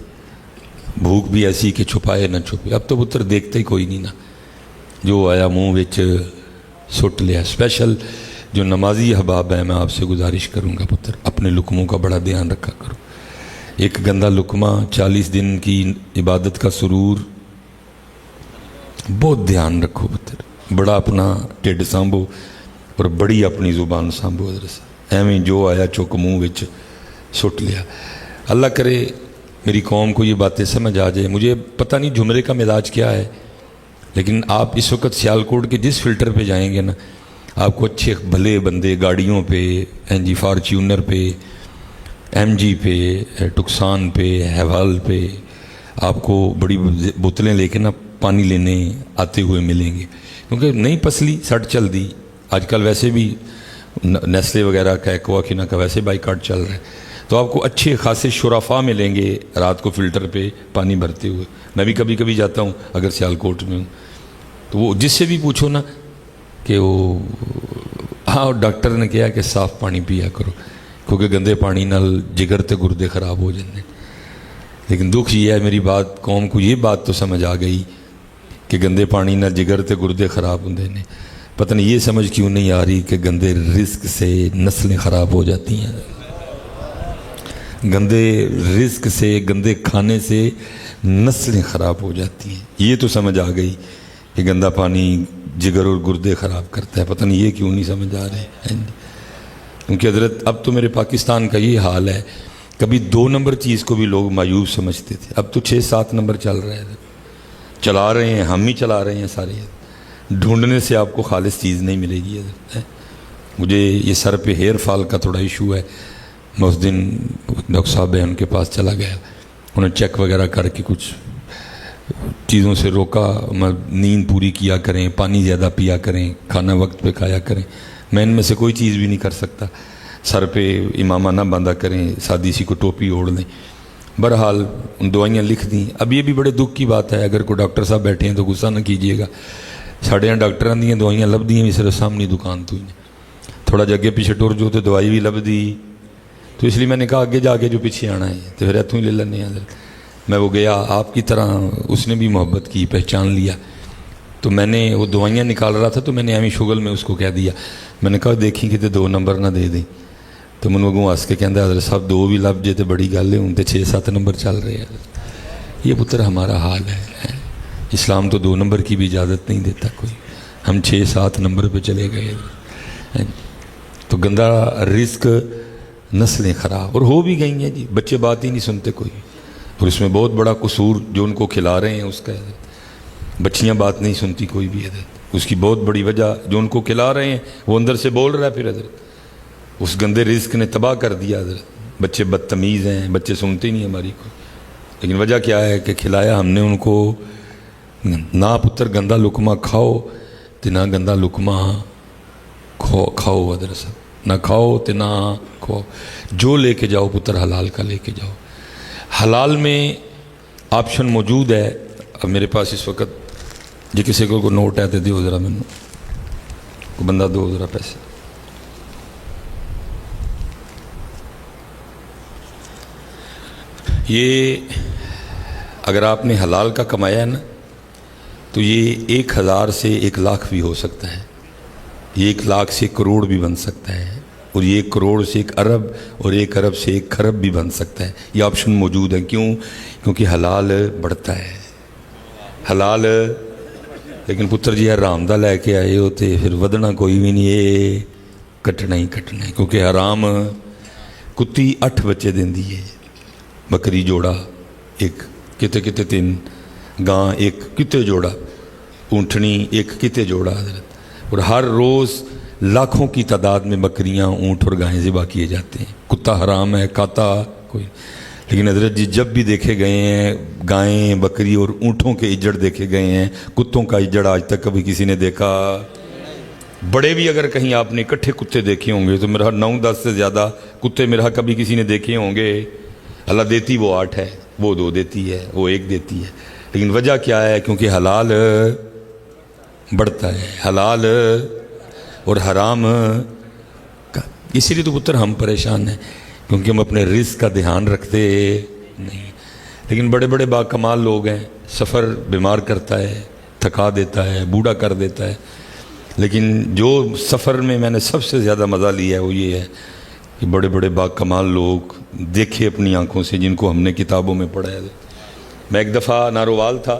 بھوک بھی ایسی کہ چھپائے نہ چھپے. اب تو پتر دیکھتے ہی کوئی نہیں نا، جو آیا منہ وچ سٹ لیا. اسپیشل جو نمازی احباب ہیں میں آپ سے گزارش کروں گا پتر اپنے لقموں کا بڑا دھیان رکھا کرو. ایک گندا لقمہ 40 دن کی عبادت کا سرور. بہت دھیان رکھو پتر، بڑا اپنا ٹھڈ سانبھو اور بڑی اپنی زبان سانبھو. حضرت ایویں جو آیا چک منہ وچ سٹ لیا. اللہ کرے میری قوم کو یہ باتیں سمجھ آ جائے. مجھے پتہ نہیں جمرے کا مزاج کیا ہے، لیکن آپ اس وقت سیالکوٹ کے جس فلٹر پہ جائیں گے نا آپ کو اچھے بھلے بندے گاڑیوں پہ، این جی فارچیونر پہ، ایم جی پہ، ٹکسان پہ، ہیوال پہ آپ کو بڑی بوتلیں لے کے نا پانی لینے آتے ہوئے ملیں گے کیونکہ نئی پسلی سٹ چل دی. آج کل ویسے بھی نیسلے وغیرہ کا ایکواکینا کا ویسے بائیکاٹ چل رہا ہے تو آپ کو اچھے خاصے شرفا ملیں گے رات کو فلٹر پہ پانی بھرتے ہوئے. میں بھی کبھی کبھی جاتا ہوں اگر سیالکوٹ میں ہوں تو وہ جس سے بھی پوچھو نا کہ وہ ہاں ڈاکٹر نے کہا کہ صاف پانی پیا کرو کیونکہ گندے پانی نال جگر تے گردے خراب ہو جاتے ہیں. لیکن دکھ یہ ہے میری بات قوم کو یہ بات تو سمجھ آ گئی کہ گندے پانی نال جگر تے گردے خراب ہوندے نے. پتہ نہیں یہ سمجھ کیوں نہیں آ رہی کہ گندے رزق سے نسلیں خراب ہو جاتی ہیں. گندے رزق سے، گندے کھانے سے نسلیں خراب ہو جاتی ہیں. یہ تو سمجھ آ گئی کہ گندا پانی جگر اور گردے خراب کرتا ہے. پتہ نہیں یہ کیوں نہیں سمجھ آ رہے ہیں. کیونکہ حضرت اب تو میرے پاکستان کا یہ حال ہے. کبھی 2 نمبر چیز کو بھی لوگ مایوب سمجھتے تھے، اب تو 6-7 نمبر چل رہے ہیں. چلا رہے ہیں، ہم ہی چلا رہے ہیں سارے. ڈھونڈنے سے آپ کو خالص چیز نہیں ملے گی. مجھے یہ سر پہ ہیئر فال کا تھوڑا ایشو ہے. میں اس دن ڈاکٹر صاحب ہیں ان کے پاس چلا گیا، انہوں نے چیک وغیرہ کر کے کچھ چیزوں سے روکا. نیند پوری کیا کریں، پانی زیادہ پیا کریں، کھانا وقت پہ کھایا کریں. میں ان میں سے کوئی چیز بھی نہیں کر سکتا. سر پہ امامہ نہ باندھا کریں، سادی سی کو ٹوپی اوڑھ لیں. بہرحال ان دوائیاں لکھ دیں. اب یہ بھی بڑے دکھ کی بات ہے، اگر کوئی ڈاکٹر صاحب بیٹھے ہیں تو غصہ نہ کیجیے گا. ساڑھے یہاں ڈاکٹراں دیاں دوائیاں لب دی ہیں صرف سامنے دکان تو ہی تھوڑا جا اگے پیچھے ٹر جو تو دوائی بھی لب دی. تو اس لیے میں نے کہا آگے جا کے جو پیچھے آنا ہے تو پھر اتوں ہی لے لینے ہیں. میں وہ گیا آپ کی طرح، اس نے بھی محبت کی، پہچان لیا. تو میں نے وہ دوائیاں نکال رہا تھا تو میں نے ایویں شغل میں اس کو کہہ دیا. میں نے کہا دیکھیں کہ 2 نمبر نہ دے دیں. تو من اگوں ہس کے کہہ حضرت صاحب 2 بھی لب جے تو بڑی گل ہے، ہوں تو 6-7 نمبر چل رہے ہیں. یہ پتر ہمارا حال ہے. اسلام تو 2 نمبر کی بھی اجازت نہیں دیتا کوئی. ہم 6-7 نمبر پہ چلے گئے. تو گندا رزق، نسلیں خراب اور ہو بھی گئی ہیں جی. بچے بات ہی نہیں سنتے کوئی، اور اس میں بہت بڑا قصور جو ان کو کھلا رہے ہیں اس کا ہے. بچیاں بات نہیں سنتی کوئی بھی حضرت. اس کی بہت بڑی وجہ جو ان کو کھلا رہے ہیں وہ اندر سے بول رہا ہے پھر حضرت. اس گندے رزق نے تباہ کر دیا حضرت. بچے بدتمیز ہیں، بچے سنتے نہیں ہماری کو. لیکن وجہ کیا ہے کہ کھلایا ہم نے ان کو. نہ پتر گندا لقمہ کھاؤ تو نہ گندا لقمہ کھاؤ حضرت صاحب. نہ کھاؤ تو نہ کھاؤ. جو لے کے جاؤ پتر حلال کا لے کے جاؤ. حلال میں آپشن موجود ہے. اب میرے پاس اس وقت जे किसी को नोट है तो दिओ जरा, मैनू कोई बंदा दो जरा पैसे। ये अगर आपने हलाल का कमाया है ना, तो ये 1000 से 1 लाख भी हो सकता है, ये 1 लाख से 1 करोड़ भी बन सकता है, और ये 1 करोड़ से 1 अरब, और 1 अरब से 1 खरब भी बन सकता है। ये ऑप्शन मौजूद है। क्यों? क्योंकि हलाल बढ़ता है। हलाल, लेकिन पुत्र जी हराम दा लैके आए हो तो फिर वधना कोई भी नहीं, ये कटना ही कटना है। क्योंकि हराम, कुत्ती 8 बच्चे देंदी है, बकरी जोड़ा 1, किते किते 3, गां 1, किते जोड़ा, ऊँटनी 1, किते जोड़ा हजरत। और हर रोज़ लाखों की तादाद में बकरियां, ऊँट और गायें ज़िबा किए जाते हैं। कुत्ता हराम है, खाता कोई। लेकिन हजरत जी जब भी देखे गए हैं गायें, बकरी और ऊँटों के इजड़ देखे गए हैं, कुत्तों का इजड़ आज तक कभी किसी ने देखा? बड़े भी अगर कहीं आपने इकट्ठे कुत्ते देखे होंगे तो मेरा 9-10 से ज़्यादा कुत्ते मेरा कभी किसी ने देखे होंगे। अल्लाह देती वो 8 है, वो 2 देती है, वो 1 देती है। लेकिन वजह क्या है? क्योंकि हलाल बढ़ता है, हलाल और हराम का। इसीलिए तो पुत्र हम परेशान हैं, क्योंकि हम अपने रिस्क का ध्यान रखते नहीं। लेकिन बड़े बड़े बाकमाल लोग हैं, सफ़र बीमार करता है, थका देता है, बूढ़ा कर देता है। लेकिन जो सफ़र में मैंने सबसे ज़्यादा मज़ा लिया है वो ये है कि बड़े बड़े बाकमाल लोग देखे अपनी आँखों से, जिनको हमने किताबों में पढ़ा है। मैं एक दफ़ा नारोवाल था,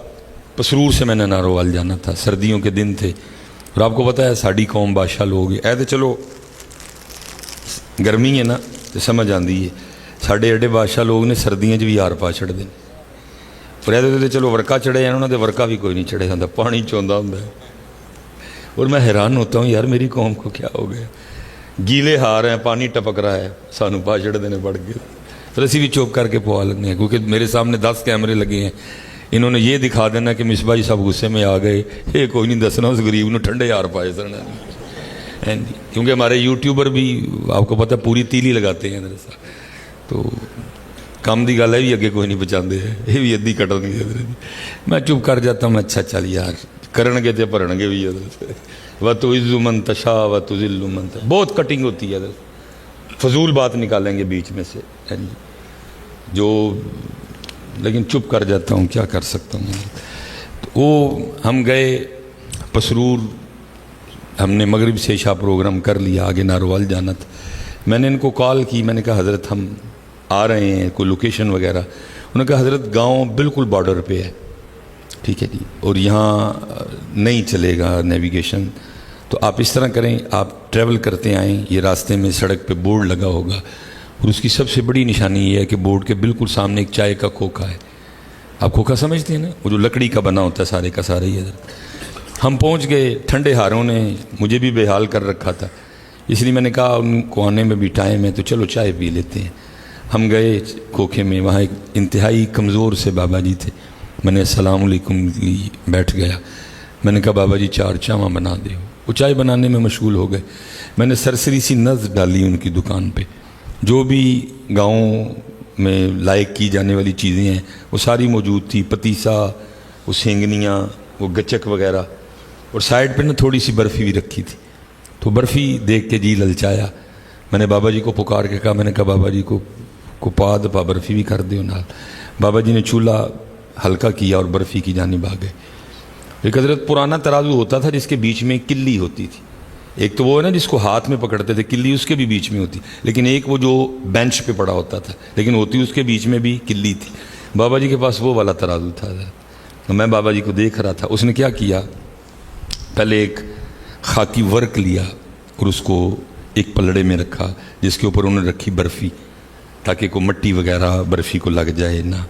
पसरूर से मैंने नारोवाल जाना था, सर्दियों के दिन थे। और आपको पता है साड़ी कौम बादशाह लोग है तो चलो गर्मी है ना तो समझ आती है, साढ़े एडे बादशाह लोग ने सर्दियों भी हार पा छड़ते हैं। और ये चलो वर्का चढ़े जाना, उन्होंने वर्का भी कोई नहीं चढ़े जाता, पानी चौंदा होंदा है। और मैं हैरान होता हूँ यार मेरी कौम को क्या हो गया, गीले हार हैं, पानी टपक रहा है, सानू पा छड़ते ने बढ़ के। फिर असी भी चुप करके पवा लेंगे हैं, क्योंकि मेरे सामने 10 कैमरे लगे हैं। इन्होंने ये दिखा देना कि मिसबा जी सब गुस्से में आ गए, ये कोई नहीं दसना उस गरीब ने ठंडे हार पाए सर। क्योंकि हमारे यूट्यूबर भी आपको पता पूरी तीली लगाते हैं मेरे साथ, तो काम की गल है भी अगे कोई नहीं बचाते हैं, ये भी अद्धी कटन। मैं चुप कर जाता हूँ, अच्छा चल यार करनगे तो भरनगे भी। व तो इज़्ज़ु मन तशा व तो ज़िल्लु मन तशा, बहुत कटिंग होती है, फजूल बात निकालेंगे बीच में से जो, लेकिन चुप कर जाता हूँ, क्या कर सकता हूँ। तो वो हम गए पसरूर, हमने मगरिब से इशा प्रोग्राम कर लिया, आगे नारोवाल जाना था। मैंने इनको कॉल की, मैंने कहा हज़रत हम आ रहे हैं, कोई लोकेशन वगैरह। उन्होंने कहा हज़रत गांव बिल्कुल बॉर्डर पे है, ठीक है जी, और यहाँ नहीं चलेगा नेविगेशन, तो आप इस तरह करें, आप ट्रैवल करते आएँ, ये रास्ते में सड़क पे बोर्ड लगा होगा, और उसकी सबसे बड़ी निशानी ये है कि बोर्ड के बिल्कुल सामने एक चाय का खोखा है। आप खोखा समझते हैं ना, वो जो लकड़ी का बना होता है सारे का सारा ही। हम पहुंच गए, ठंडे हारों ने मुझे भी बेहाल कर रखा था, इसलिए मैंने कहा उनको आने में भी टाइम है तो चलो चाय पी लेते हैं। हम गए खोखे में, वहाँ एक इंतहाई कमज़ोर से बाबा जी थे। मैंने अस्सलाम वालेकुम बैठ गया, मैंने कहा बाबा जी 4 चावा बना दे। वो चाय बनाने में मशगूल हो गए। मैंने सरसरी सी नज़र डाली उनकी दुकान पे, जो भी गाँव में लायक की जाने वाली चीज़ें हैं वो सारी मौजूद थी, पतीसा, वो सेंगनियाँ, वो गचक वगैरह, और साइड पे ना थोड़ी सी बर्फ़ी भी रखी थी। तो बर्फ़ी देख के जी ललचाया, मैंने बाबा जी को पुकार के कहा, मैंने कहा बाबा जी को पा दफा बर्फ़ी भी कर दो नाल। बाबा जी ने चूल्हा हल्का किया और बर्फ़ी की जानिब आ गए। एक हज़रत पुराना तराजू होता था जिसके बीच में किल्ली होती थी, एक तो वो है ना जिसको हाथ में पकड़ते थे, किल्ली उसके भी बीच में होती, लेकिन एक वो जो बेंच पे पड़ा होता था, लेकिन होती उसके बीच में भी किल्ली थी। बाबा जी के पास वो वाला तराजू था। तो मैं बाबा जी को देख रहा था, उसने क्या किया, पहले एक खाकी वर्क लिया और उसको एक पलड़े में रखा, जिसके ऊपर उन्होंने रखी बर्फ़ी, ताकि को मिट्टी वगैरह बर्फ़ी को लग जाए ना।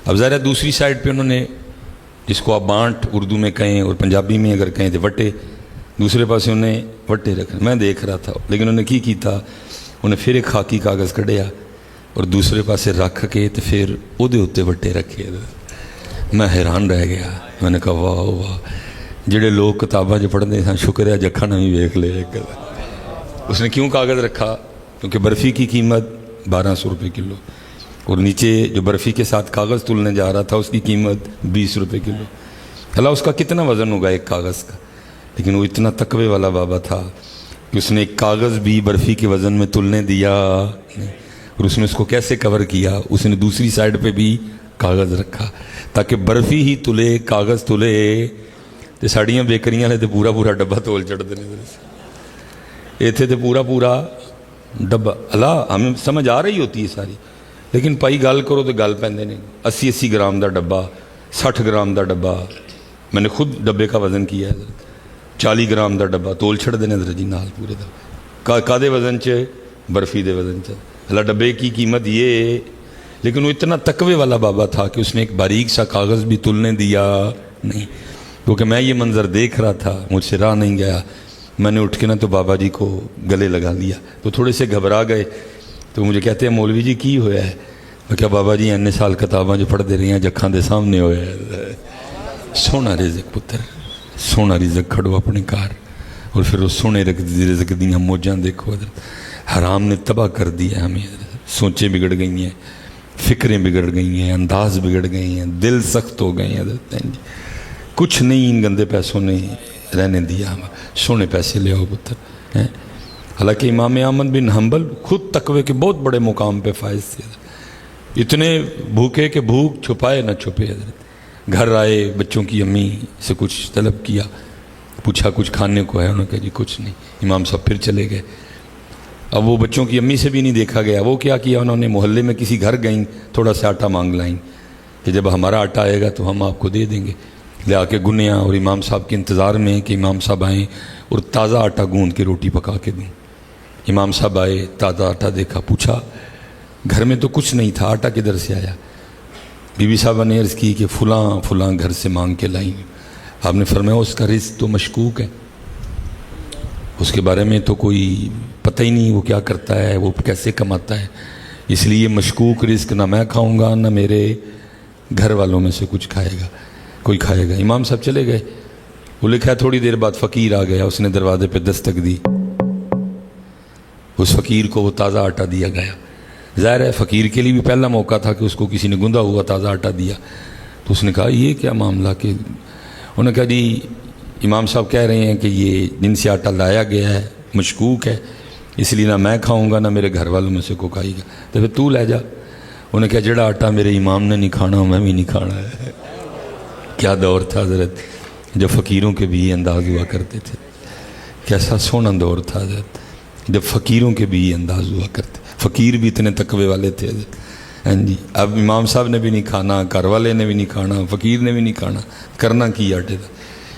अब ज़रा दूसरी साइड पे उन्होंने, जिसको आप बांट उर्दू में कहें और पंजाबी में अगर कहें तो वट्टे, दूसरे पासे उन्हें वट्टे रखना। मैं देख रहा था, लेकिन उन्हें की था, उन्हें फिर एक खाकी कागज़ कढ़िया और दूसरे पासे रख के तो फिर उहदे उत्ते वट्टे रखे। मैं हैरान रह गया, मैंने कहा वाह वाह, जिहड़े लोग किताबां च पढ़ते हैं शुक्र है जखा ने भी वेख ले। उसने क्यों कागज़ रखा, क्योंकि बर्फ़ी की कीमत 1200 रुपये किलो, और नीचे जो बर्फ़ी के साथ कागज़ तुलने जा रहा था उसकी कीमत 20 रुपये किलो। अल्लाह उसका कितना वज़न होगा एक कागज़ का, लेकिन वो इतना तकवे वाला बाबा था कि उसने एक कागज़ भी बर्फ़ी के वज़न में तुलने दिया नहीं। और उसने उसको कैसे कवर किया, उसने दूसरी साइड पे भी कागज़ रखा ताकि बर्फ़ी ही तुले, कागज़ तुले। तो साड़ियाँ बेकरियां वाले तो पूरा पूरा डब्बा तोल चढ़ते हैं, इत्थे तो पूरा पूरा डब्बा। अल्लाह हमें समझ आ रही होती है सारी, लेकिन भाई गल करो तो गल पैंदे ने 80-80 ग्राम का डब्बा, 60 ग्राम का डब्बा। मैंने खुद डब्बे का वज़न किया है, 40 ग्राम का डब्बा तोल छड़ते हैं जी नाल पूरे का कादे वज़न च, बर्फ़ी के वज़न च। अल्लाह डब्बे की कीमत ये, लेकिन वो इतना तकवे वाला बाबा था कि उसने एक बारीक सा कागज़ भी तुलने दिया नहीं। क्योंकि मैं ये मंज़र देख रहा था, मुझसे रहा नहीं गया, मैंने उठ के ना तो बाबा जी को गले लगा लिया। तो थोड़े से घबरा गए, तो मुझे कहते हैं मौलवी जी की होया है। मैं क्या बाबा जी इन्ने साल किताबां जो पढ़ते रही हैं, जक्खां दे सामने होया है। सोना रिज़क पुत्र, सोना रिज़क खड़ो अपने घर, और फिर वो सोने रिज़क दियाँ मौजां देखो। हराम ने तबाह कर दिया हमें, सोचें बिगड़ गई हैं, फ़िक्रें बिगड़ गई हैं, अंदाज बिगड़ गए हैं, दिल सख्त हो गए हैं। कुछ नहीं इन गंदे पैसों ने रहने दिया, हम सोने पैसे ले आओ पुत्र हैं। हालांकि इमाम अहमद बिन हम्बल खुद तकवे के बहुत बड़े मुकाम पे फायज थे, इतने भूखे के भूख छुपाए न छुपे। हजरत घर आए, बच्चों की अम्मी से कुछ तलब किया, पूछा कुछ खाने को है, उन्होंने कहा जी कुछ नहीं। इमाम साहब फिर चले गए। अब वो बच्चों की अम्मी से भी नहीं देखा गया। वो क्या किया उन्होंने, मोहल्ले में किसी घर गई, थोड़ा सा आटा मांग लाई कि जब हमारा आटा आएगा तो हम आपको दे देंगे। ले आके गुनिया, और इमाम साहब के इंतज़ार में कि इमाम साहब आएँ और ताज़ा आटा गूंद के रोटी पका के दूँ। इमाम साहब आए, ताज़ा आटा देखा, पूछा घर में तो कुछ नहीं था, आटा किधर से आया। बीबी साहबा ने अर्ज़ की कि फ़लाँ फ़लाँ घर से मांग के लाई। आपने फरमाया उसका रिज़्क़ तो मशकूक है, उसके बारे में तो कोई पता ही नहीं वो क्या करता है, वो कैसे कमाता है, इसलिए मशकूक रिज़्क़ ना मैं खाऊंगा ना मेरे घर वालों में से कुछ खाएगा, कोई खाएगा। इमाम साहब चले गए। वो लिखा है थोड़ी देर बाद फ़कीर आ गया, उसने दरवाजे पे दस्तक दी। उस फ़कीर को वो ताज़ा आटा दिया गया। ज़ाहिर है फ़कीर के लिए भी पहला मौका था कि उसको किसी ने गूंदा हुआ ताज़ा आटा दिया। तो उसने कहा ये क्या मामला, कि उन्होंने कहा जी इमाम साहब कह रहे हैं कि ये जिनसे आटा लाया गया है मशकूक है, इसलिए ना मैं खाऊंगा ना मेरे घर वालों में से कोई खाएगा, तो फिर तू ले जा। उन्होंने कहा जड़ा आटा मेरे इमाम ने नहीं खाना मैं भी नहीं खाना है। क्या दौर था हज़रत, जब फ़कीरों के भी ये अंदाज़ हुआ करते थे। कैसा सोना दौर था हज़रत, जब फ़कीरों के भी ये अंदाज़ हुआ करते। फ़कीर भी इतने तकवे वाले थे हज़रत। हाँ जी, अब इमाम साहब ने भी नहीं खाना, घर वाले ने भी नहीं खाना, फ़कीर ने भी नहीं खाना, करना की आटे था।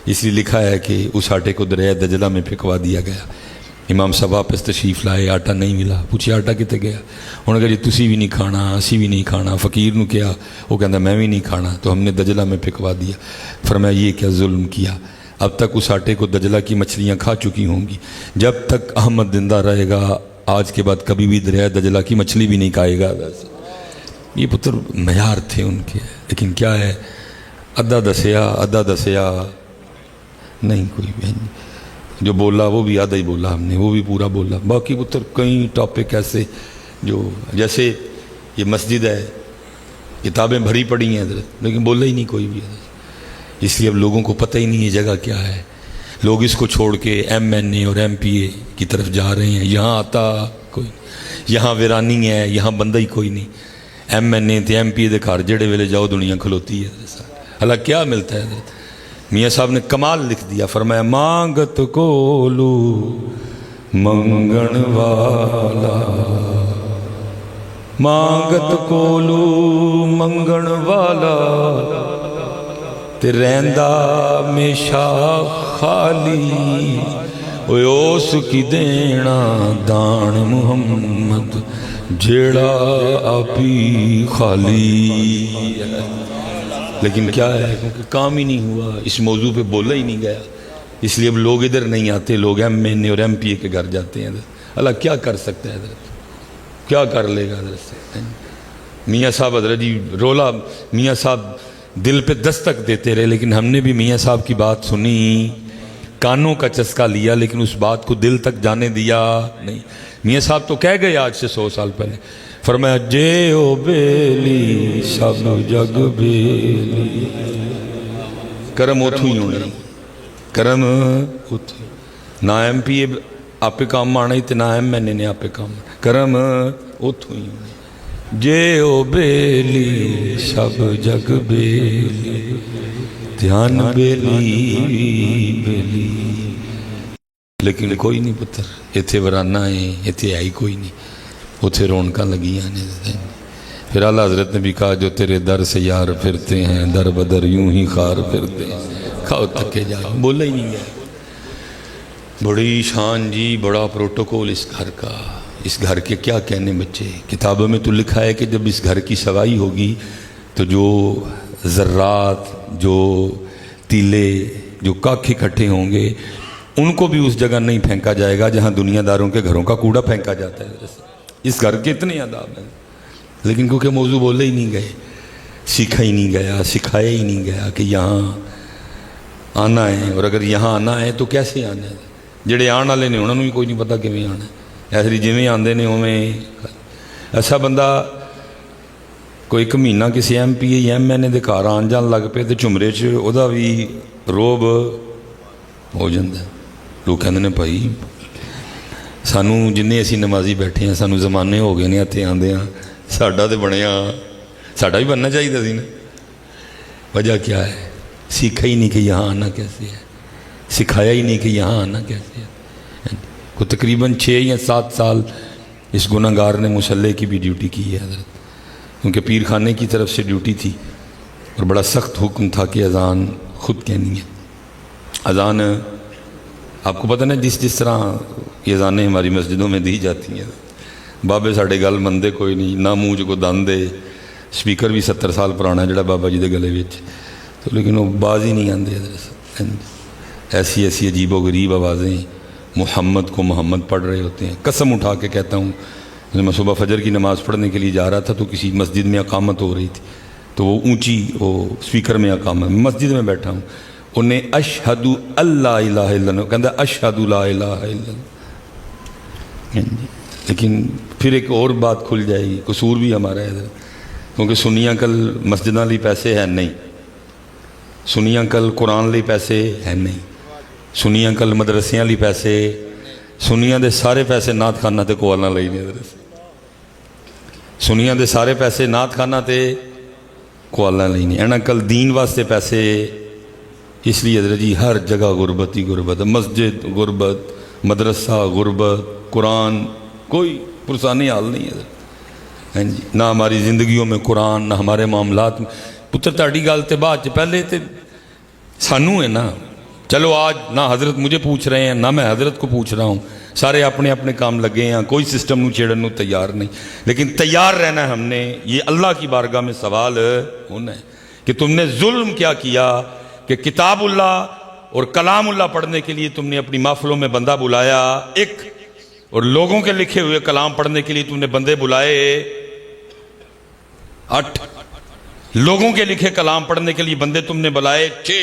इसलिए लिखा है कि उस आटे को दरिया दजला में फेंकवा दिया गया। इमाम साहब वापस तशरीफ़ लाए, आटा नहीं मिला। पूछे आटा कितने गया, उन्होंने कहा जी तुसी भी नहीं खाना असी भी नहीं खाना। फ़कीर ने क्या, वो कहता मैं भी नहीं खाना, तो हमने दजला में फेंकवा दिया। फरमाया ये क्या जुल्म किया, अब तक उस आटे को दजला की मछलियाँ खा चुकी होंगी, जब तक अहमद जिंदा रहेगा आज के बाद कभी भी दरिया दजला की मछली भी नहीं खाएगा। ये पुत्र मयार थे उनके, लेकिन क्या है अद्धा दसिया नहीं, कोई भी जो बोला वो भी आधा ही बोला हमने, वो भी पूरा बोला। बाकी पुत्र कई टॉपिक ऐसे जो, जैसे ये मस्जिद है, किताबें भरी पड़ी हैं लेकिन बोला ही नहीं कोई भी। इसलिए अब लोगों को पता ही नहीं है जगह क्या है। लोग इसको छोड़ के MNA और MPA की तरफ जा रहे हैं। यहाँ आता कोई नहीं, यहाँ वीरानी है, यहाँ बंदा ही कोई नहीं। MNA तो MPA के घर जेड़े वेले जाओ दुनिया खलोती है। हालांकि क्या मिलता है, मियाँ साहब ने कमाल लिख दिया। फरमाया मांगत कोलू मंगण वाला, मांगत कोलू मंगण वाला, ते रैंदा मेशा खाली, ओस की देना दान मुहम्मद जेड़ा आपी खाली। लेकिन क्या है, क्योंकि काम ही नहीं हुआ, इस मौजू पे बोला ही नहीं गया, इसलिए अब लोग इधर नहीं आते, लोग MNA और MPA के घर जाते हैं। अल्लाह क्या कर सकता है, क्या कर लेगा। मियाँ साहब हजरत जी रोला, मियाँ साहब दिल पे दस्तक देते रहे, लेकिन हमने भी मियाँ साहब की बात सुनी, कानों का चस्का लिया, लेकिन उस बात को दिल तक जाने दिया नहीं। मियाँ साहब तो कह गए आज से 100 साल पहले, फरमाया जे ओ बेली सब जग बेली, ਕਰਮ ਉੱਥੋਂ ਹੀ ਹੋਣੇ, ਕਰਮ ਉੱਥੋਂ, ਨਾ MP ਆਪੇ ਕੰਮ ਆਣਾ ਤੇ ਨਾ MNA ਨੇ ਆਪੇ ਕੰਮ, ਕਰਮ ਉੱਥੋਂ ਹੀ ਹੋਣੇ। ਜੇ ਉਹ ਬੇਲੀ ਸਭ ਜਗ ਬੇਲੀ, ਧਿਆਨ ਬੇਲੀ ਬੇਲੀ। ਲੇਕਿਨ ਕੋਈ ਨਹੀਂ ਪੁੱਤਰ, ਇੱਥੇ ਵਰਾਨਾ ਹੈ, ਇੱਥੇ ਹੈ ਹੀ ਕੋਈ ਨਹੀਂ, ਉੱਥੇ ਰੌਣਕਾਂ ਲੱਗੀਆਂ ਨੇ। پھر اعلیٰ حضرت نے بھی کہا جو تیرے در سے یار پھرتے ہیں در بدر یوں ہی خار پھرتے ہیں، کھاؤ تکے جا، بولا ہی نہیں گیا۔ بڑی شان جی، بڑا پروٹوکول اس گھر کا، اس گھر کے کیا کہنے بچے۔ کتابوں میں تو لکھا ہے کہ جب اس گھر کی سوائی ہوگی تو جو ذرات، جو تیلے، جو کاک اکٹھے ہوں گے ان کو بھی اس جگہ نہیں پھینکا جائے گا جہاں دنیا داروں کے گھروں کا کوڑا پھینکا جاتا ہے۔ اس گھر کے اتنے آداب ہیں، لیکن کیونکہ موضوع بولے ہی نہیں گئے، سیکھا ہی نہیں گیا، سکھایا ہی نہیں گیا کہ یہاں آنا ہے، اور اگر یہاں آنا ہے تو کیسے آنا ہے۔ جڑے آن والے نے انہوں نے بھی کوئی نہیں پتا کیویں آنا ہے، ایسے جویں آندے نے اوویں۔ ایسا بندہ کوئی ایک مہینہ کسی MP یا MNA دے گھر آن جان لگ پے تو جمرے چ وہدا بھی روب ہو جاتا ہے۔ لوگ کہندے نے بھائی سانوں جننے اسی نمازی بیٹھے ہیں سانوں زمانے ہو گئے نے اتنے آندے ہیں، ساڈا تو بنیا، ساڈا بھی بننا چاہیے سی نا۔ وجہ کیا ہے؟ سیکھا ہی نہیں کہ یہاں آنا کیسے ہے، سکھایا ہی نہیں کہ یہاں آنا کیسے ہے۔ کو تقریباً 6 یا 7 سال اس گناہ گار نے مصلے کی بھی ڈیوٹی کی ہے حضرت، کیونکہ پیر خانے کی طرف سے ڈیوٹی تھی اور بڑا سخت حکم تھا کہ اذان خود کہنی ہے۔ اذان آپ کو پتہ نا جس طرح یہ اذانیں ہماری مسجدوں میں دی جاتی ہیں، بابے ساڑھے گل مندے کوئی نہیں، نہ منہ کو دند دے، سپیکر بھی 70 سال پرانا ہے جڑا بابا جی دے گلے وچ، تو لیکن وہ باز ہی نہیں آندے حضرت۔ ایسی ایسی عجیب و غریب آوازیں، محمد کو محمد پڑھ رہے ہوتے ہیں۔ قسم اٹھا کے کہتا ہوں، میں صبح فجر کی نماز پڑھنے کے لیے جا رہا تھا تو کسی مسجد میں اقامت ہو رہی تھی، تو وہ اونچی وہ سپیکر میں اقامت، مسجد میں بیٹھا ہوں، انہیں اشہدو اللہ الہ الا اللہ کہتا اشہدو لا الہ الا اللہ۔ لیکن پھر ایک اور بات کھل جائے گی، قصور بھی ہمارا ہے ادھر، کیونکہ سنیاں کل مسجداں لی پیسے ہیں نہیں، سنیاں کل قرآن لی پیسے ہیں نہیں، سنیاں کل مدرسیاں لی پیسے، سنیاں دے سارے پیسے نعت خانہ تے کوالنا لئی نہیں ادھر، سنیاں دے سارے پیسے نعت خانہ تے کوالنا لئی نہیں، اینا کل دین واسطے پیسے، اس لیے حضرت جی ہر جگہ غربت ہی غربت ہے، مسجد غربت، مدرسہ غربت، قرآن کوئی پرسانی حال نہیں ہے جی، نہ ہماری زندگیوں میں قرآن، نہ ہمارے معاملات میں۔ پتر تاڑی گال تے بعد پہلے تے سانوں ہے نا، چلو آج نہ حضرت مجھے پوچھ رہے ہیں نہ میں حضرت کو پوچھ رہا ہوں، سارے اپنے اپنے کام لگے ہیں، کوئی سسٹم نو چھیڑن نو تیار نہیں، لیکن تیار رہنا ہے ہم نے۔ یہ اللہ کی بارگاہ میں سوال ہونا ہے کہ تم نے ظلم کیا کیا کہ کتاب اللہ اور کلام اللہ پڑھنے کے لیے تم نے اپنی محفلوں میں بندہ بلایا ایک، اور لوگوں کے لکھے ہوئے کلام پڑھنے کے لیے تم نے بندے بلائے 8، لوگوں کے لکھے کلام پڑھنے کے لیے بندے تم نے بلائے 6،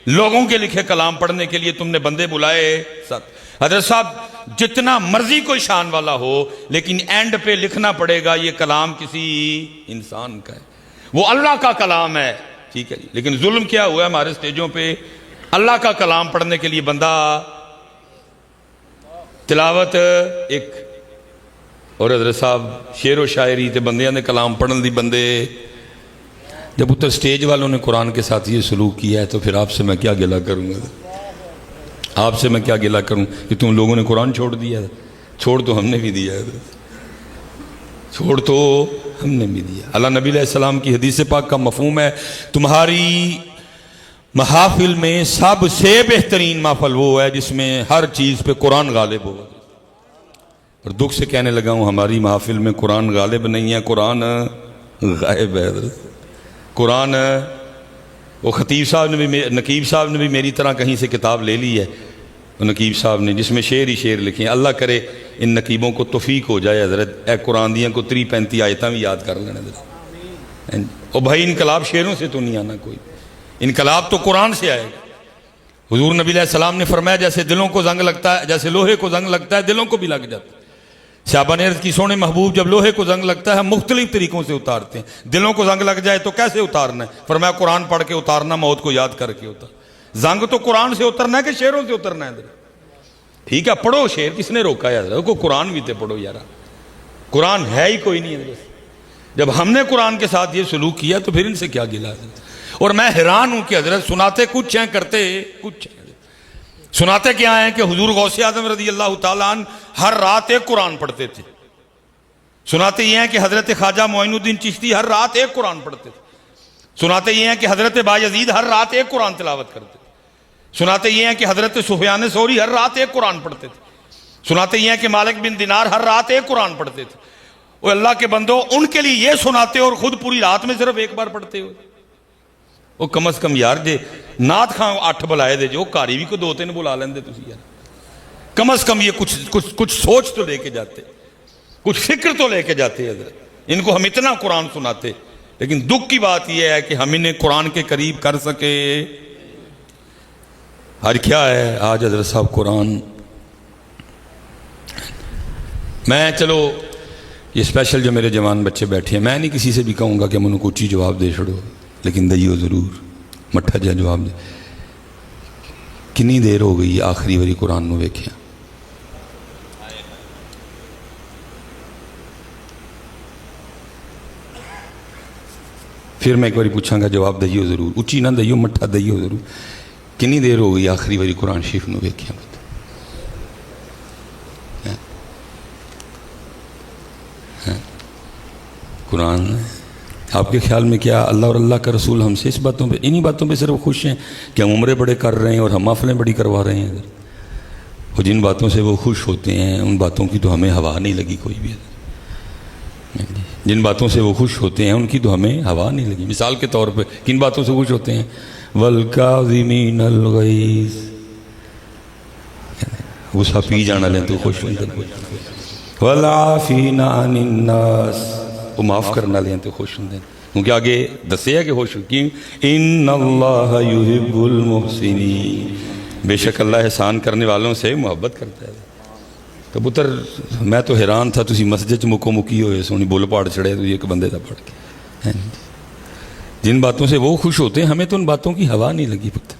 لوگوں کے لکھے کلام پڑھنے کے لیے تم نے بندے بلائے 7۔ حضرت صاحب جتنا مرضی کوئی شان والا ہو لیکن اینڈ پہ لکھنا پڑے گا یہ کلام کسی انسان کا ہے، وہ اللہ کا کلام ہے، ٹھیک ہے جی۔ لیکن ظلم کیا ہوا ہے ہمارے سٹیجوں پہ، اللہ کا کلام پڑھنے کے لیے بندہ تلاوت ایک، اور حضرت صاحب شعر و شاعری تے بندیاں نے کلام پڑھن دی بندے۔ جب اتر سٹیج والوں نے قرآن کے ساتھ یہ سلوک کیا ہے تو پھر آپ سے میں کیا گلہ کروں گا، آپ سے میں کیا گلہ کروں کہ تم لوگوں نے قرآن چھوڑ دیا ہے۔ چھوڑ تو ہم نے بھی دیا ہے، چھوڑ تو ہم نے بھی دیا۔ اللہ نبی علیہ السلام کی حدیث پاک کا مفہوم ہے تمہاری محافل میں سب سے بہترین محفل وہ ہے جس میں ہر چیز پہ قرآن غالب ہو۔ اور دکھ سے کہنے لگا ہوں ہماری محافل میں قرآن غالب نہیں ہے، قرآن غائب ہے۔ قرآن وہ خطیب صاحب نے بھی، نقیب صاحب نے بھی میری طرح کہیں سے کتاب لے لی ہے، نقیب صاحب نے، جس میں شعر ہی شعر لکھے ہیں۔ اللہ کرے ان نقیبوں کو توفیق ہو جائے حضرت اے قرآن دیاں کو 35 آیتاں بھی یاد کر لینا حضرت۔ اور بھائی انقلاب شعروں سے تو نہیں آنا، کوئی انقلاب تو قرآن سے آئے گا۔ حضور نبی علیہ السلام نے فرمایا جیسے دلوں کو زنگ لگتا ہے، جیسے لوہے کو زنگ لگتا ہے دلوں کو بھی لگ جاتا ہے۔ صحابہ نے عرض کی سونے محبوب جب لوہے کو زنگ لگتا ہے مختلف طریقوں سے اتارتے ہیں، دلوں کو زنگ لگ جائے تو کیسے اتارنا ہے؟ فرمایا قرآن پڑھ کے اتارنا، موت کو یاد کر کے اتار۔ زنگ تو قرآن سے اترنا ہے کہ شعروں سے اترنا ہے؟ ٹھیک ہے پڑھو شعر، کس نے روکا ہے؟ کو قرآن بھی تے پڑھو یار، قرآن ہے ہی کوئی نہیں ہے۔ جب ہم نے قرآن کے ساتھ یہ سلوک کیا تو پھر ان سے کیا گلا ہے؟ اور میں حیران ہوں کہ حضرت سناتے کچھ ہیں کرتے کچھ ہیں۔ سناتے کیا ہیں کہ حضور غوث اعظم رضی اللہ تعالیٰ عنہ ہر رات ایک قرآن پڑھتے تھے۔ سناتے یہ ہیں کہ حضرت خواجہ معین الدین چشتی ہر رات ایک قرآن پڑھتے تھے۔ سناتے یہ ہیں کہ حضرت بایزید ہر رات ایک قرآن تلاوت کرتے تھے۔ سناتے یہ ہیں کہ حضرت سفیان ثوری ہر رات ایک قرآن پڑھتے تھے۔ سناتے یہ ہیں کہ مالک بن دینار ہر رات ایک قرآن پڑھتے تھے۔ وہ اللہ کے بندو، ان کے لیے یہ سناتے اور خود پوری رات میں صرف ایک بار پڑھتے ہو؟ وہ کم از کم یار جے نات خان 8 بلائے دے جو کاری بھی کو 2-3 بلا لیں دے تسی یار، کم از کم یہ کچھ سوچ تو لے کے جاتے، کچھ فکر تو لے کے جاتے حضرت۔ ان کو ہم اتنا قرآن سناتے، لیکن دکھ کی بات یہ ہے کہ ہم انہیں قرآن کے قریب کر سکے؟ ہر کیا ہے آج حضرت صاحب قرآن، میں چلو یہ اسپیشل جو میرے جوان بچے بیٹھے ہیں، میں نہیں کسی سے بھی کہوں گا کہ ہم انہوں کو اچھی جواب دے چھڑو، لیکن دئیو ضرور مٹھا جا جواب دے۔ کنی دیر ہو گئی آخری واری قرآن نو ویکھیا؟ پھر میں ایک باری پوچھاں گا، جواب دئیو ضرور، اچھی نہ دئیو، مٹھا دئیو ضرور۔ کنی دیر ہو گئی آخری واری قرآن شریف نو ویکھیا؟ قرآن آپ کے خیال میں کیا اللہ اور اللہ کا رسول ہم سے اس باتوں پہ، انہی باتوں پہ صرف خوش ہیں کہ ہم عمرے بڑے کر رہے ہیں اور ہم محفلیں بڑی کروا رہے ہیں؟ اور جن باتوں سے وہ خوش ہوتے ہیں ان باتوں کی تو ہمیں ہوا نہیں لگی کوئی بھی۔ جن باتوں سے وہ خوش ہوتے ہیں ان کی تو ہمیں ہوا نہیں لگی۔ مثال کے طور پہ کن باتوں سے خوش ہوتے ہیں؟ وَالْكَاظِمِينَ الْغَيْظَ، غصہ پی جانا لیں تو خوش ہوتے ہیں۔ وَالْعَافِينَ عَنِ النَّاسِ، وہ معاف کرنا لیں تو خوش ہوتے ہیں، کیونکہ آگے دسے ہے کہ خوش ہو کیوں؟ اِنَّ اللَّهَ يُحِبُّ الْمُحْسِنِينَ، بے شک اللہ احسان کرنے والوں سے محبت کرتا ہے۔ تو پتر میں تو حیران تھا، تسی مسجد مکو مکی ہوئے سونی بول پاڑ چڑھے تو ایک بندے دا پڑھ کے، جن باتوں سے وہ خوش ہوتے ہیں ہمیں تو ان باتوں کی ہوا نہیں لگی پتر۔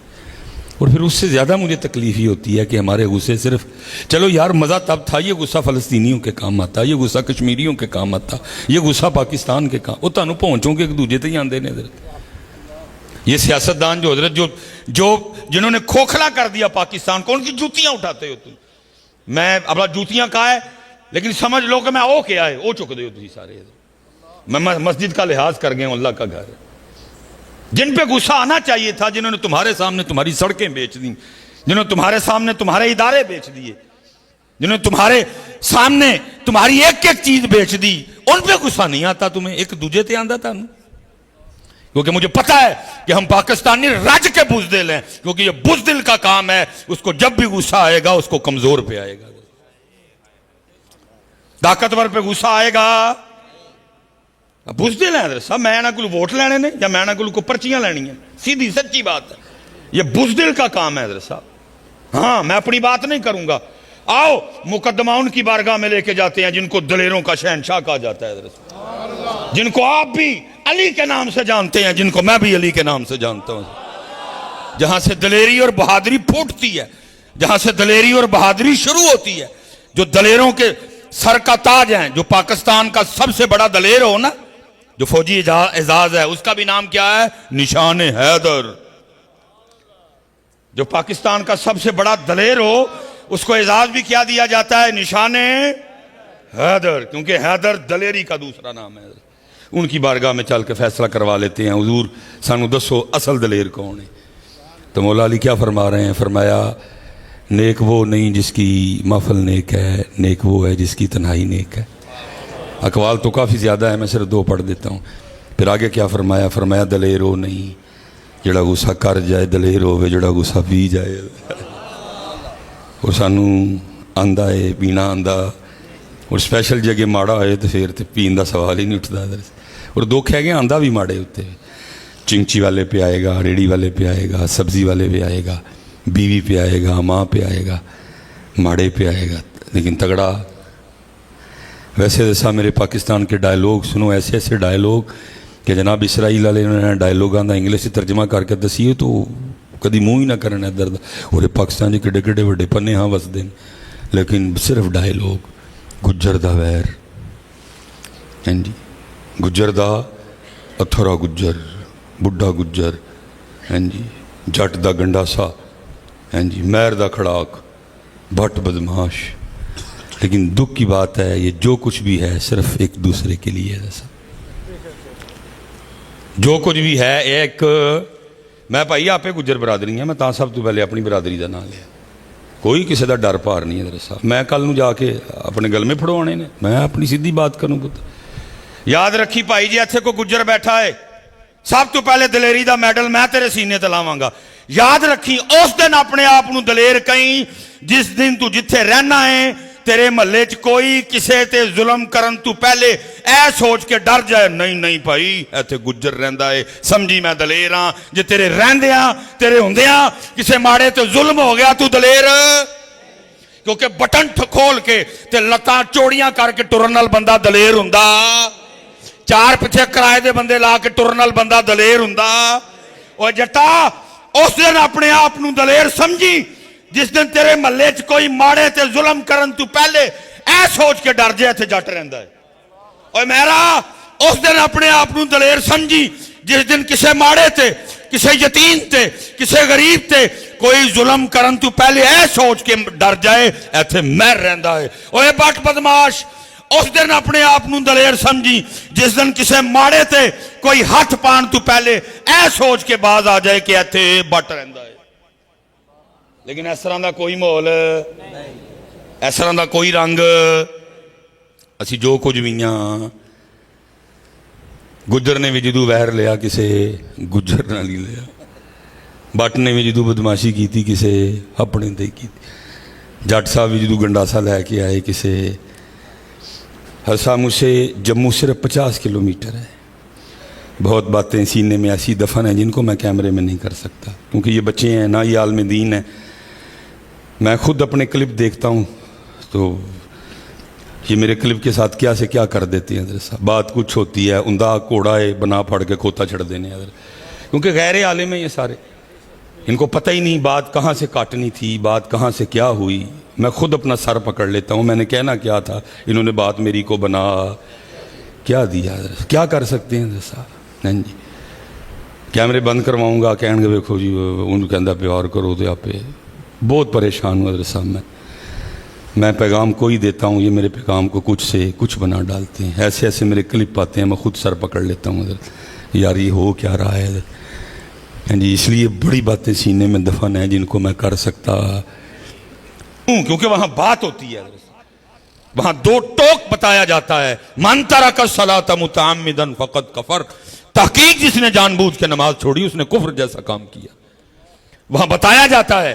اور پھر اس سے زیادہ مجھے تکلیف ہی ہوتی ہے کہ ہمارے غصے صرف، چلو یار مزہ تب تھا، یہ غصہ فلسطینیوں کے کام آتا، یہ غصہ کشمیریوں کے کام آتا، یہ غصہ پاکستان کے کام، وہ تانوں پہنچوں کے ایک دوجے تے ہی آندے نے حضرت۔ یہ سیاستدان جو حضرت جو جنہوں نے کھوکھلا کر دیا پاکستان کو، ان کی جوتیاں اٹھاتے ہو تم۔ میں اپنا جوتیاں کہا ہے لیکن سمجھ لو کہ میں او کیا ہے، او چک دے ہو تھی سارے حضرت۔ میں مسجد کا لحاظ کر گئے ہوں، اللہ کا گھر ہے۔ جن پہ غصہ آنا چاہیے تھا، جنہوں نے تمہارے سامنے تمہاری سڑکیں بیچ دیں، جنہوں نے تمہارے سامنے تمہارے ادارے بیچ دیے، جنہوں نے تمہارے سامنے تمہاری ایک ایک چیز بیچ دی، ان پہ غصہ نہیں آتا تمہیں، ایک دوجے تے آندہ تھا نا؟ کیونکہ مجھے پتا ہے کہ ہم پاکستانی رج کے بزدل ہیں، کیونکہ یہ بزدل کا کام ہے، اس کو جب بھی غصہ آئے گا اس کو کمزور پہ آئے گا، طاقتور پہ غصہ آئے گا۔ بزدل ہیں حضرت صاحب، میں نہ کوئی ووٹ لینے نے یا میں نہ کوئی پرچیاں لینی ہیں، سیدھی سچی بات ہے، یہ بزدل کا کام ہے حضرت صاحب۔ ہاں میں اپنی بات نہیں کروں گا، آؤ مقدمہ ان کی بارگاہ میں لے کے جاتے ہیں جن کو دلیروں کا شہنشاہ کہا جاتا ہے حضرت صاحب، جن کو آپ بھی علی کے نام سے جانتے ہیں، جن کو میں بھی علی کے نام سے جانتا ہوں، جہاں سے دلیری اور بہادری پھوٹتی ہے، جہاں سے دلیری اور بہادری شروع ہوتی ہے، جو دلیروں کے سر کا تاج ہیں، جو پاکستان کا سب سے بڑا دلیر ہو نا، جو فوجی اعزاز ہے، اس کا بھی نام کیا ہے؟ نشان حیدر۔ جو پاکستان کا سب سے بڑا دلیر ہو اس کو اعزاز بھی کیا دیا جاتا ہے؟ نشان حیدر، کیونکہ حیدر دلیری کا دوسرا نام ہے۔ ان کی بارگاہ میں چل کے فیصلہ کروا لیتے ہیں، حضور سانو دسو اصل دلیر کون ہے؟ تو مولا علی کیا فرما رہے ہیں؟ فرمایا نیک وہ نہیں جس کی محفل نیک ہے، نیک وہ ہے جس کی تنہائی نیک ہے۔ اقوال تو کافی زیادہ ہے، میں صرف 2 پڑھ دیتا ہوں۔ پھر آگے کیا فرمایا؟ فرمایا دلیر وہ نہیں جڑا غصہ کر جائے، دلیر ہوئے جڑا غصہ پی جائے۔ اور سانو آندہ ہے پینا آندہ، اور سپیشل جگہ ماڑا ہوئے تو پھر پین دا سوال ہی نہیں اٹھتا۔ اور دکھ ہے کہ آندہ بھی ماڑے ہوتے، چنچی والے پہ آئے گا، ریڑی والے پہ آئے گا، سبزی والے پہ آئے گا، بیوی پہ آئے گا، ماں پہ آئے گا، ماڑے پہ آئے گا، لیکن تگڑا वैसे ऐसा मेरे पाकिस्तान के डायलॉग सुनो, ऐसे ऐसे डायलॉग कि जनाब इसराइल वाले ने डायलॉगां का इंग्लिश तर्जमा करके दसीए तो कभी मूँह ही ना करना इधर दा। और पाकिस्तान के किड्डे किड्डे वड्डे पन्ने हाँ वसदे ने, लेकिन सिर्फ डायलॉग। गुज्जर दा वैर, हाँ जी, गुज्जर दा अथरा गुज्जर, बुढ़ा गुज्जर, हाँ जी, जट दा गंडासा, हाँ जी, महर दा खड़ाक, भट्ट बदमाश। लेकिन दुख की बात है ये जो कुछ भी है सिर्फ एक दूसरे के लिए है। जैसा जो कुछ भी है एक, मैं भाई आपे गुज्जर बरादरी है, मैं तां सब तो पहले अपनी बरादरी का नाम लिया, कोई किसी का डर भार नहीं है। साहब मैं कल नूं जाके अपने गलमे फड़वाने ने, मैं अपनी सीधी बात करूं पुत। याद रखी भाई जी, इत्थे कोई गुज्जर बैठा है, सब तो पहले दलेरी का मैडल मैं तेरे सीने ते लावांगा। याद रखी उस दिन अपने आप नूं दलेर कहीं जिस दिन तू जिथे रहना है तेरे महल्ले च कोई किसे ते जुल्म करन तू पहले ऐ सोच के डर जाए, नहीं नहीं भाई इत्थे गुज्जर रहिंदा है, समझी मैं दलेर हां। जे तेरे रहिंदियां तेरे हुंदियां किसे माड़े ते जुल्म हो गया तू दलेर, क्योंकि बटन खोल के ते लत्तां चौड़ियां करके टुरन नाल बंदा दलेर हुंदा, चार पिछे किराए दे बंदे ला के टुरन नाल बंदा दलेर हुंदा। ओए जट्टा उस दिन अपने आप नूं दलेर समझी जिस दिन तेरे महल्ले च कोई माड़े ते जुल्म करन तू पहले ऐ सोच के डर जाए इत्थे जट रहिंदा है। ओए मेरा उस दिन अपने आप नूं दलेर समझी जिस दिन किसे माड़े ते किसे यतीम ते किसे गरीब ते कोई जुल्म करन तू पहले ऐ सोच के डर जाए इत्थे मैं रहिंदा है। ओए बट बदमाश उस दिन अपने आप नूं दलेर समझी जिस दिन किसे माड़े ते कोई हथ पाण तू पहले ऐ सोच के बाज आ जाए कि इत्थे बट रहिंदा है। लेकिन इस तरह का कोई माहौल, इस तरह का कोई रंग, असी जो कुछ भी हाँ। गुज्जर ने भी जदू वैर लिया किसे गुज्जर नाल ही लिया, बट ने भी जदू बदमाशी की किसे अपने ते की, जट साहब भी जदू गंडासा लैके आए किसे। हरसा मुझसे जम्मू सिर्फ 50 किलोमीटर है। बहुत बातें सीने में ऐसी दफन है जिनको मैं कैमरे में नहीं कर सकता, क्योंकि ये बच्चे हैं ना, ये आलम दीन है। मैं खुद अपने क्लिप देखता हूँ तो ये मेरे क्लिप के साथ क्या से क्या कर देते हैं। साहब बात कुछ होती है, उंदा कोड़ा है बना फड़ के खोता चढ़ देने, क्योंकि गैर आलिम है ये सारे, इनको पता ही नहीं बात कहाँ से काटनी थी, बात कहाँ से क्या हुई। मैं खुद अपना सर पकड़ लेता हूँ, मैंने कहना क्या था, इन्होंने बात मेरी को बना क्या दिया, क्या कर सकते हैं साहब। नहीं जी, कैमरे बंद करवाऊँगा, कहेंगे देखो जी उन कहता प्यार करो तो आपे। बहुत परेशान हूँ साहब मैं पैगाम कोई देता हूँ, ये मेरे पैगाम को कुछ से कुछ बना डालते हैं। ऐसे ऐसे मेरे क्लिप आते हैं, मैं खुद सर पकड़ लेता हूँ यार ये हो क्या रहा है। जी इसलिए बड़ी बातें सीने में दफन है जिनको मैं कर सकता हूँ, क्योंकि वहाँ बात होती है, वहाँ दो टोक बताया जाता है। मन तरक सलात मुतअम्मिदन फकत कफर, तहकीक जिसने जानबूझ के नमाज छोड़ी उसने कुफ्र जैसा काम किया। वहाँ बताया जाता है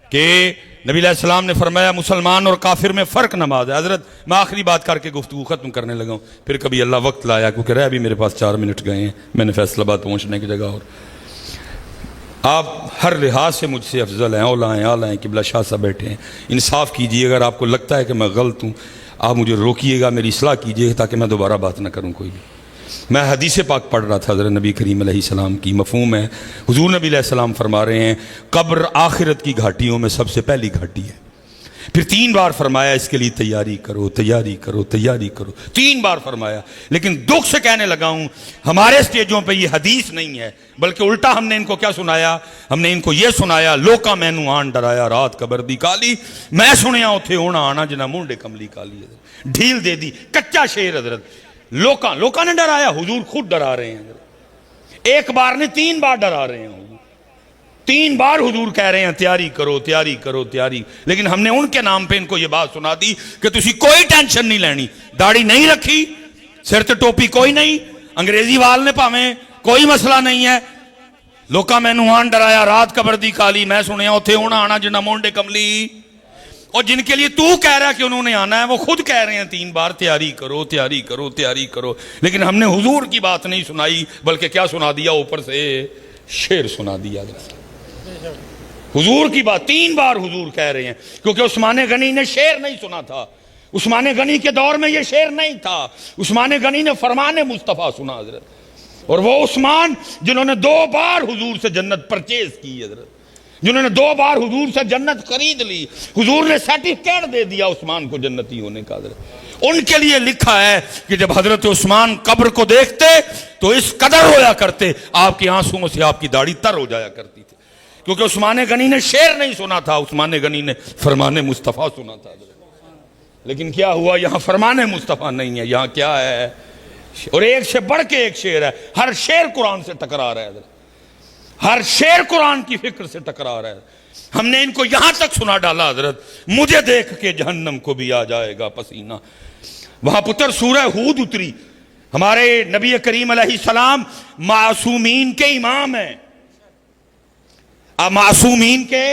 कि नबी अलैहि सलाम ने फरमाया मुसलमान और काफिर में फ़र्क नमाज है। हज़रत मैं आखिरी बात करके गुफ्तगू ख़त्म करने लगा हूँ, फिर कभी अल्लाह वक्त लाया, क्योंकि रह भी मेरे पास 4 मिनट गए हैं, मैंने फैसलाबाद पहुँचने की जगह। और आप हर लिहाज से मुझसे अफजल हैं, औला हैं, आला हैं, किबला शाह साहब बैठे हैं। इंसाफ कीजिए, अगर आपको लगता है कि मैं गलत हूँ आप मुझे रोकिएगा, मेरी इस्लाह कीजिए ताकि मैं दोबारा बात ना करूँ कोई भी। मैं हदीस पाक पढ़ रहा था हज़रत नबी करीम अलैहिस्सलाम की, मफ़हूम है हुज़ूर नबी अलैहिस्सलाम फरमा रहे हैं कब्र आखिरत की घाटियों में सबसे पहली घाटी है। फिर 3 बार फरमाया इसके लिए तैयारी करो, तैयारी करो, तैयारी करो, 3 बार फरमाया। लेकिन दुख से कहने लगा हूँ हमारे स्टेजों पे ये हदीस नहीं है, बल्कि उल्टा हमने इनको क्या सुनाया, हमने इनको ये सुनाया लोका मैनू आन डराया रात कबर दी काली, मैं सुनिया उथे होना आना जिन्ना मुंडे कमली काली। ढील दे दी, कच्चा शेर हजरत। लोका ने डराया, हुजूर खुद डरा रहे हैं। एक बार ने 3 बार डरा रहे हैं, 3 बार हुजूर कह रहे हैं तैयारी करो, तैयारी करो, तैयारी। लेकिन हमने उनके नाम पे इनको ये बात सुना दी कि तुसी कोई टेंशन नहीं लेनी, दाढ़ी नहीं रखी, सिर ते टोपी कोई नहीं, अंग्रेजी वाल ने भावें, कोई मसला नहीं है। लोका मैनू आन डराया रात कबर दी काली, मैं सुनिया उथे होना आना जिन्ना मोंडे कमली। और जिनके लिए तू कह रहा है कि उन्होंने आना है वो खुद कह रहे हैं 3 बार तैयारी करो, तैयारी करो, तैयारी करो। लेकिन हमने हुजूर की बात नहीं सुनाई, बल्कि क्या सुना दिया, ऊपर से शेर सुना दिया। हुजूर की बात 3 बार हुजूर कह रहे हैं, क्योंकि उस्मान गनी ने शेर नहीं सुना था, عثمان غنی کے دور میں یہ شعر نہیں تھا. عثمان غنی نے فرمان مصطفیٰ سنا حضرت, اور وہ عثمان جنہوں نے 2 بار حضور سے جنت پرچیز کی حضرت, جنہوں نے 2 بار حضور سے جنت خرید لی, حضور نے سرٹیفکیٹ دے دیا عثمان کو جنتی ہونے کا حضرت. ان کے لیے لکھا ہے کہ جب حضرت عثمان قبر کو دیکھتے تو اس قدر ہویا کرتے, آپ کے آنسوؤں سے آپ کی داڑھی تر ہو جایا کرتی تھی, کیونکہ عثمان غنی نے شعر نہیں سنا تھا, عثمان غنی نے فرمان مصطفیٰ سنا تھا حضرت. لیکن کیا ہوا, یہاں فرمان مصطفیٰ نہیں ہے, یہاں کیا ہے, اور ایک سے بڑھ کے ایک شعر ہے, ہر شعر قرآن سے ٹکرا رہا ہے حضرت, ہر شعر قرآن کی فکر سے ٹکرا رہا ہے. ہم نے ان کو یہاں تک سنا ڈالا حضرت, مجھے دیکھ کے جہنم کو بھی آ جائے گا پسینہ. وہاں پتر سورہ ہود اتری, ہمارے نبی کریم علیہ السلام معصومین کے امام ہیں, معصومین کے,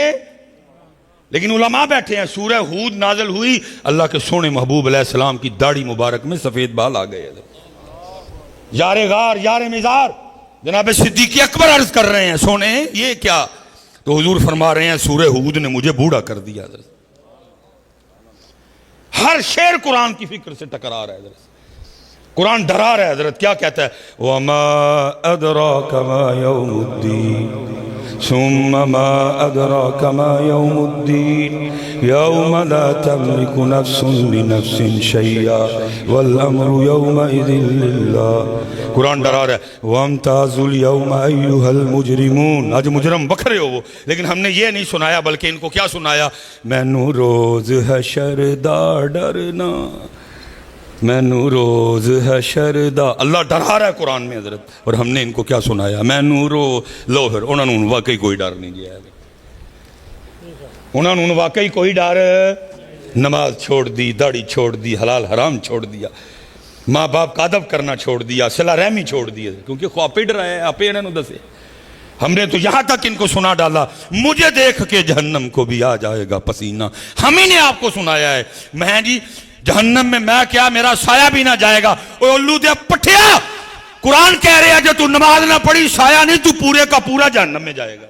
لیکن علماء بیٹھے ہیں. سورہ ہود نازل ہوئی, اللہ کے سونے محبوب علیہ السلام کی داڑھی مبارک میں سفید بال آ گئے. یار غار یار مزار جناب صدیق اکبر عرض کر رہے ہیں, سونے یہ کیا؟ تو حضور فرما رہے ہیں سورہ ہود نے مجھے بوڑھا کر دیا حضرت. ہر شعر قرآن کی فکر سے ٹکرا رہا ہے حضرت, قرآن ڈرا رہا ہے حضرت. کیا کہتا ہے, وَمَا أَدْرَاكَ مَا يَوْمُ الدِّينِ ثُمَّ مَا أَدْرَاكَ مَا يَوْمُ الدِّينِ يَوْمَ لَا تَمْلِكُ نَفْسٌ لِنَفْسٍ شَيْئًا وَالْأَمْرُ يَوْمَئِذٍ لِلَّهِ. قرآن ڈرا رہا ہے, وَامْتَازُوا الْيَوْمَ أَيُّهَا الْمُجْرِمُونَ. آج مجرم بکھرے ہو وہ, لیکن ہم نے یہ نہیں سنایا, بلکہ ان کو کیا سنایا, مینوں روز حشر دا ڈرنا, مینوں روز حشر دا. اللہ ڈرا رہا ہے قرآن میں حضرت, اور ہم نے ان کو کیا سنایا, مینوں رو لو. پھر انہوں نے واقعی کوئی ڈر نہیں دیا, انہوں نے واقعی کوئی ڈر, نماز چھوڑ دی, داڑھی چھوڑ دی, حلال حرام چھوڑ دیا, ماں باپ کا ادب کرنا چھوڑ دیا, صلہ رحمی چھوڑ دی, کیونکہ خو آپ ہی ڈرائے, آپ ہی انہوں نے دسے. ہم نے تو یہاں تک ان کو سنا ڈالا, مجھے دیکھ کے جہنم کو بھی آ جائے گا پسینہ. ہم ہی نے آپ کو سنایا ہے, میں جی جہنم میں میں کیا, میرا سایہ بھی نہ جائے گا. اوہ اللہ دے پٹھیا, قرآن کہہ رہے ہیں جو تو نماز نہ پڑھی, سایہ نہیں, تو پورے کا پورا جہنم میں جائے گا.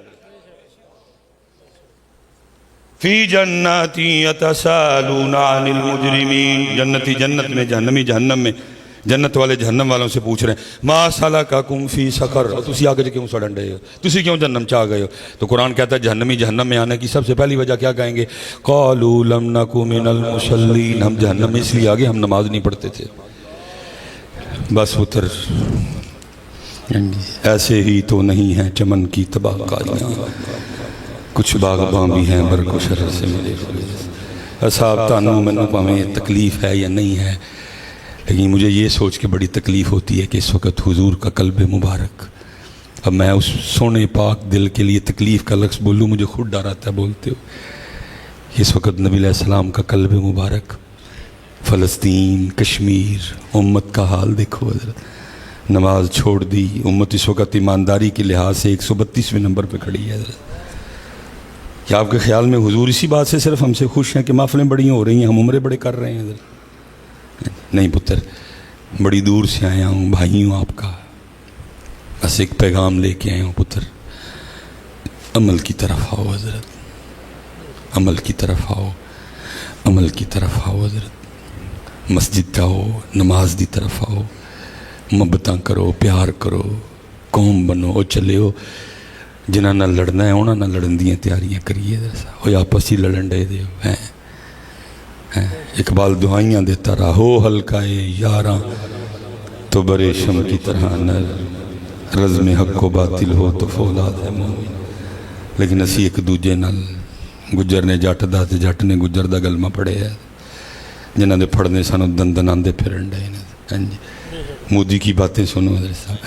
فی جنات یتسالون عن المجرمین, جنتی جنت میں, جہنمی جہنم میں. جنت والے جہنم والوں سے پوچھ رہے ہیں, ما سلککم فی سقر, تسی آگے کیوں سڑن رہے ہو, تسی کیوں جہنم چاہ گئے ہو؟ تو قرآن کہتا ہے جہنمی جہنم میں آنے کی سب سے پہلی وجہ کیا کہیں گے, قالوا لم نک من المصلین, ہم جہنم میں اس لیے آگے ہم نماز نہیں پڑھتے تھے. بس پتر ایسے ہی تو نہیں ہیں چمن کی تباہ کاریاں, کچھ باغباں بھی ہیں برق و شرر سے ملے ہوئے. اصحاب تانوں منو پاویں تکلیف ہے یا نہیں ہے, لیکن مجھے یہ سوچ کے بڑی تکلیف ہوتی ہے کہ اس وقت حضور کا قلب مبارک, اب میں اس سونے پاک دل کے لیے تکلیف کا لفظ بولوں, مجھے خود ڈر آتا ہے بولتے ہو. اس وقت نبی علیہ السلام کا قلب مبارک, فلسطین, کشمیر, امت کا حال دیکھو حضرت. نماز چھوڑ دی امت, اس وقت ایمانداری کے لحاظ سے 132ویں نمبر پہ کھڑی ہے حضرت. کیا آپ کے خیال میں حضور اسی بات سے صرف ہم سے خوش ہیں کہ محفلیں بڑی ہو رہی ہیں, ہم عمرے بڑے کر رہے ہیں حضرت؟ نہیں پتر, بڑی دور سے آیا ہوں, بھائی ہوں آپ کا, بس ایک پیغام لے کے آیا ہوں پتر, عمل کی طرف آؤ حضرت, عمل کی طرف آؤ, عمل کی طرف آؤ حضرت. مسجد جاؤ, نماز دی طرف آؤ, محبتاں کرو, پیار کرو, قوم بنو, او چلے ہو جنہاں نہ لڑنا ہے انہاں نہ لڑن دیاں تیاریاں کریے. وہ آپس ہی لڑن ڈے دے ہیں. اقبال دعائیاں دیتا رہا, ہو ہلکائے یاراں تو برے شم کی طرح نر, رزم حق و باطل ہو تو فولاد ہے مومن. لیکن اسی ایک دوجے نال, گجر نے جٹ دا تے جٹ نے گجر دا گلمہ پڑے ہے, جنہاں دے پھڑنے سانو دندن آندے پھرن ڈے. مودی کی باتیں سنو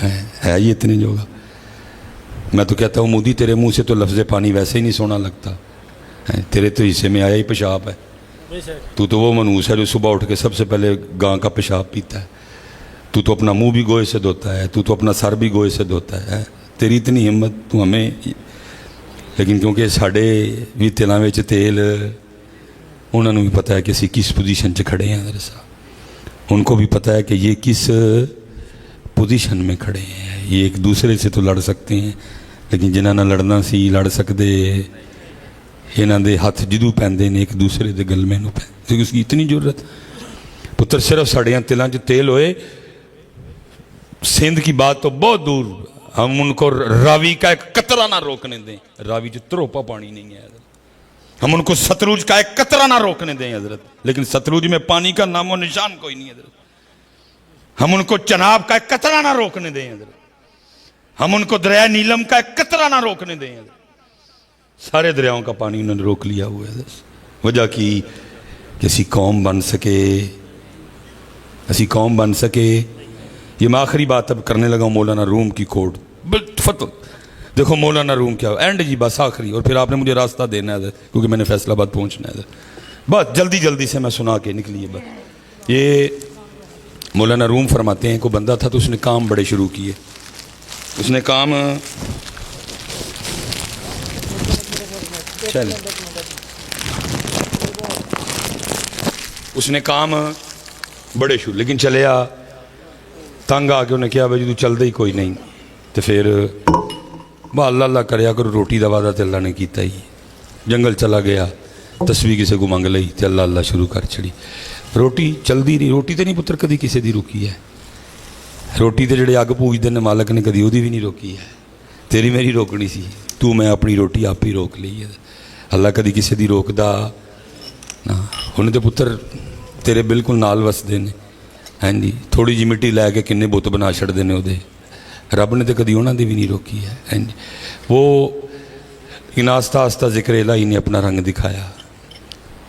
ہے یہ اتنے جوگا. میں تو کہتا ہوں مودی تیرے منہ سے تو لفظ پانی ویسے ہی نہیں سونا لگتا, تیرے تو حصے میں آیا ہی پیشاب ہے. تو وہ منوس ہے جو صبح اٹھ کے سب سے پہلے گاں کا پیشاب پیتا ہے. تو اپنا منہ بھی گوئے سے دھوتا ہے, تو اپنا سر بھی گوئے سے دھوتا ہے. تیری اتنی ہمت, تو ہمیں. لیکن کیونکہ ساڑے بھی تیلاں وچ تیل, انہوں نے بھی پتہ ہے کہ اسی کس پوزیشن سے کھڑے ہیں درسا, ان کو بھی پتہ ہے کہ یہ کس پوزیشن میں کھڑے ہیں. یہ ایک دوسرے سے تو لڑ سکتے ہیں, لیکن جنہاں نہ لڑنا سی لڑ سکتے, انہاں دے ہاتھ جدو پہندے نے ایک دوسرے دے گل میں نو پہندے, اس کی اتنی ضرورت. पुत्र सिर्फ साड़ियाँ तिलों च तेल होए, सिंध की बात तो बहुत दूर, हम उनको रावी का एक कतरा ना रोकने दें। रावी जो त्रोपा पानी नहीं है, हम उनको सतलुज का एक कतरा ना रोकने दें हजरत, लेकिन सतलुज में पानी का नामो निशान कोई नहीं हजरत। हम उनको चनाब का एक कतरा ना रोकने दें हजरत, हम उनको दरिया नीलम का एक कतरा ना रोकने दें हजरत। सारे दरियाओं का पानी उन्होंने रोक लिया हुआ है। वजह की किसी कौम बन सके, ऐसी कौम बन सके। ये मैं आखिरी बात अब करने लगा हूँ मौलाना रूम की कोड फतह। देखो मौलाना रूम क्या एंड जी, बस आखिरी, और फिर आपने मुझे रास्ता देना है क्योंकि मैंने फैसलाबाद पहुँचना है। बस जल्दी जल्दी से मैं सुना के निकली है। बस ये मौलाना रूम फरमाते हैं, कोई बंदा था तो उसने काम बड़े शुरू किए। उसने काम चल उसने काम बड़े शुरू, लेकिन चले आ तंग आके उन्हें कहा भाई तू चलता ही कोई नहीं, तो फिर बा अल्लाह अल्लाह करया करो, रोटी का वादा तो अल्लाह ने किया ही। जंगल चला गया, तस्वीर किसी को मंग ली तो अल्लाह अल्लाह शुरू कर छड़ी। रोटी चलती रही, रोटी तो नहीं पुत्र कभी किसी की रुकी है। रोटी तो जोड़े अग पूजते हैं मालक ने कभी वही भी नहीं रोकी है। तेरी मेरी रोकनी सी, तू मैं अपनी रोटी आप ही रोक ली है। अल्लाह कभी किसी की रोकदा ना। उन्हें तो पुत्र तेरे बिल्कुल नाल वसते हैं। हाँ जी, थोड़ी जी मिट्टी लैके किन्ने बुत बना छड़ते हैं वो। रब ने तो कभी उन्होंने भी नहीं रोकी है। हाँ जी, वो इन आस्ता आस्ता जिक्र इलाही ने अपना रंग दिखाया,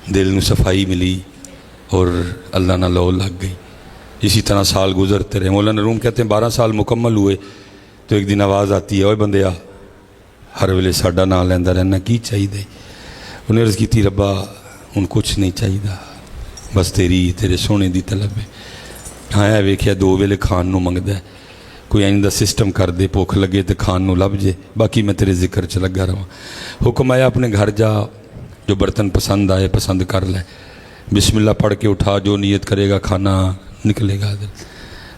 दिल में सफाई मिली और अल्लाह ना लो लग गई। इसी तरह साल गुजरते रहे। मौलाना रूम कहते हैं 12 साल मुकम्मल हुए तो एक दिन आवाज़ आती है, ओए बंदिया हर वेले साडा नाम लैंदा रहना, की चाहिए? उन्हें अर्ज़ की रब्बा हुण कुछ नहीं चाहिए, बस तेरे सोने की तलब है। हाँ वेख्या 2 वेले खान नूं मंगदा है, कोई इंज दा सिस्टम कर दे, भुख लगे तो खान नूं लभ जे, बाकी मैं तेरे जिक्र च लगा रहा। हुक्म आया अपने घर जा, जो बर्तन पसंद आए पसंद कर ले, बिस्मिल्लाह पढ़ के उठा, जो नीयत करेगा खाना निकलेगा।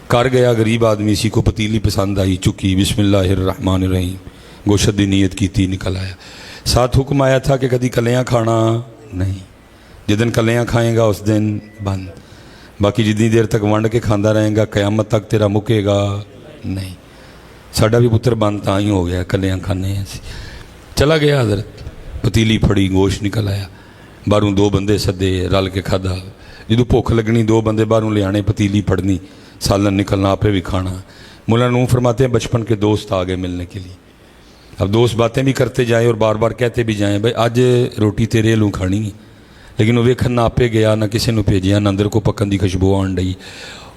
कर गया, गरीब आदमी, इसी को पतीली पसंद आई, चुकी, बिस्मिल्लाहिर्रहमानिर्रहीम, गोशत की नीयत की, निकल आया। साथ हुक्म आया था कि कभी कलियाँ खाना नहीं, जिस दिन कलियाँ खाएगा उस दिन बंद, बाकी जितनी देर तक वंड के खांदा रहेगा क़यामत तक तेरा मुकेगा नहीं। साडा भी पुत्र बंद तां ही हो गया, कलियाँ खाने ऐसी। चला गया हजरत, पतीली फड़ी, गोश्त निकल आया। बाहरों 2 बंदे सदे, रल के खादा। जो भुख लगनी 2 बंदे बाहरों ले आने, पतीली फड़नी, सालन निकलना, आपे भी खाना। मौलाना रूम फरमाते हैं बचपन के दोस्त आ गए मिलने के लिए। अब दोस्त बातें भी करते जाए और बार बार कहते भी जाएँ भाई आज रोटी तेरे लूँ खानी है, लेकिन वो वेखन ना आपे गया ना किसी ने भेजा, ना अंदर को पकन की खुशबू आन डई।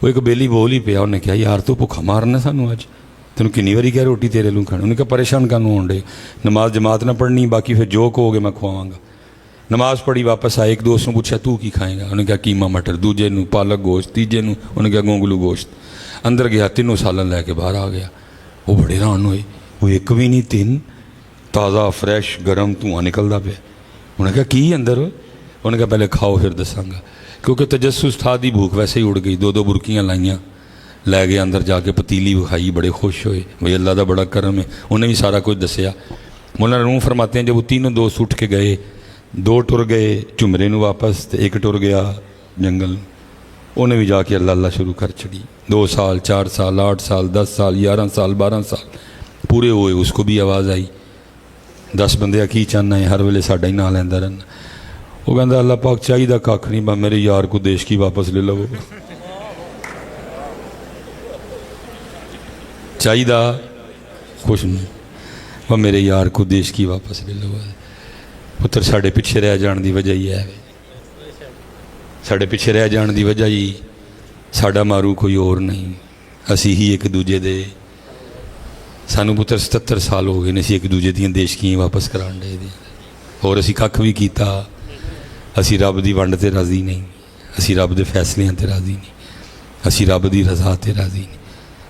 वो एक बेली बोल ही पिया, उन्हें कहा यार तू भुखा मारना सानू, अज तेन किन्नी बारी क्या रोटी तेरे लूँ खानी। उन्हें कहा परेशान कानू आन डे, नमाज जमात ना पढ़नी, बाकी फिर जो कहोगे मैं खुआवांगा। नमाज पढ़ी वापस आए, एक दोस्त ने पूछा तू की खाएगा, उन्हें कहा कीमा मटर, दूजे नू पालक गोश्त, तीजे नू उन्हें कहा गोंगलू गोश्त। अंदर गया, 3 सालन लैके बाहर आ गया। वो बड़े हैरान हुए, वो एक भी नहीं 3 ताज़ा फ्रैश गर्म धुआं निकलता पे। उन्हें कहा की अंदर? उन्हें कहा पहले खाओ फिर दसांगा, क्योंकि तजस्सुस था दी भूख वैसे ही उड़ गई। 2 बुरकियाँ लाइयाँ, लै गए अंदर जाके पतीली खाई, बड़े खुश होए भाई अल्लाह का बड़ा करम है। उन्हें भी सारा कुछ दसिया। मौलाना रूम फरमाते हैं जब वो 3 दोस्त उठ के गए, 2 टुर गए झुमरे नूं वापस, तो 1 टुर गया जंगल। उन्हें भी जाके अल्लाह अल्लाह शुरू कर छड़ी। 2 साल 4 साल 8 साल 10 साल 11 साल 12 साल पूरे हुए। उसको भी आवाज़ आई 10 बंदे की चाहना है, हर वेले साडा ही ना लैंदा रहना। वो कहता अल्लाह पाक चाहिए कख नहीं, बस मेरे यार को देश की वापस ले लो। चाहिए कुछ नहीं, बस मेरे यार को देश की वापस ले लो। पुत्र साढ़े पिछे रह जाने की वजह ही है, साढ़े पिछे रह जाने की वजह ही साडा मारू कोई और नहीं, असी ही एक दूजे दे। सानू पुत्र 77 साल हो गए ने, एक दूजे दी देश की वापस कराने दे, और असी कख भी किया। असी रब की वंड ते राजी नहीं, असी रब के फैसलों ते राजी नहीं, असी रब की रजा ते राजी नहीं।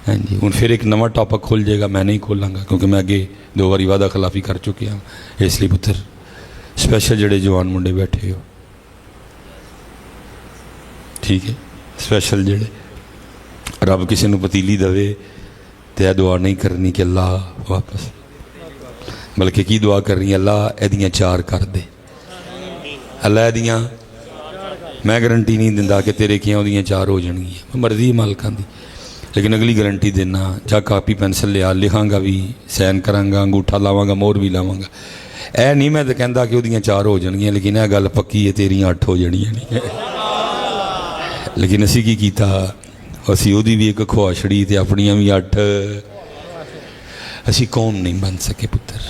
हाँ जी, हूँ फिर एक नवा टॉपिक खुल जाएगा, मैं नहीं खोलांगा क्योंकि मैं अगे 2 बारी वादा खिलाफी कर चुके हाँ। इसलिए पुत्र स्पैशल जोड़े जवान मुंडे बैठे हो, ठीक है, स्पैशल जोड़े रब किसी को पतीली दवे तो यह दुआ नहीं करनी कि अल्लाह वापस, बल्कि की दुआ करनी अल्लाह एदियाँ 4 कर दे, अल्लाह एदियाँ میں گارنٹی نہیں ਦਿੰਦਾ کہ ਤੇਰੇ ਕੀ ਉਹਦੀਆਂ 4 ਹੋ ਜਾਣਗੀਆਂ, ਮਰਜ਼ੀ ਮਾਲਕਾਂ ਦੀ। ਲੇਕਿਨ ਅਗਲੀ ਗਾਰੰਟੀ ਦੇਣਾ, ਜਾਂ ਕਾਪੀ ਪੈਨਸਲ ਲਿਆ, ਲਿਖਾਂਗਾ ਵੀ, ਸਾਈਨ ਕਰਾਂਗਾ, ਅੰਗੂਠਾ ਲਾਵਾਂਗਾ, ਮੋਹਰ ਵੀ ਲਾਵਾਂਗਾ। ਇਹ ਨਹੀਂ ਮੈਂ ਤਾਂ ਕਹਿੰਦਾ ਕਿ ਉਹਦੀਆਂ 4 ਹੋ ਜਾਣਗੀਆਂ, ਲੇਕਿਨ ਇਹ ਗੱਲ ਪੱਕੀ ਹੈ ਤੇਰੀਆਂ 8 ਹੋ ਜਾਣੀਆਂ ਨਹੀਂ। ਲੇਕਿਨ ਅਸੀਂ ਕੀ ਕੀਤਾ, ਅਸੀਂ ਉਹਦੀ ਵੀ ਇੱਕ ਖੁਆ ਛੜੀ ਤੇ ਆਪਣੀਆਂ ਵੀ 8। ਅਸੀਂ ਕੌਮ ਨਹੀਂ ਬਣ ਸਕੇ ਪੁੱਤਰ।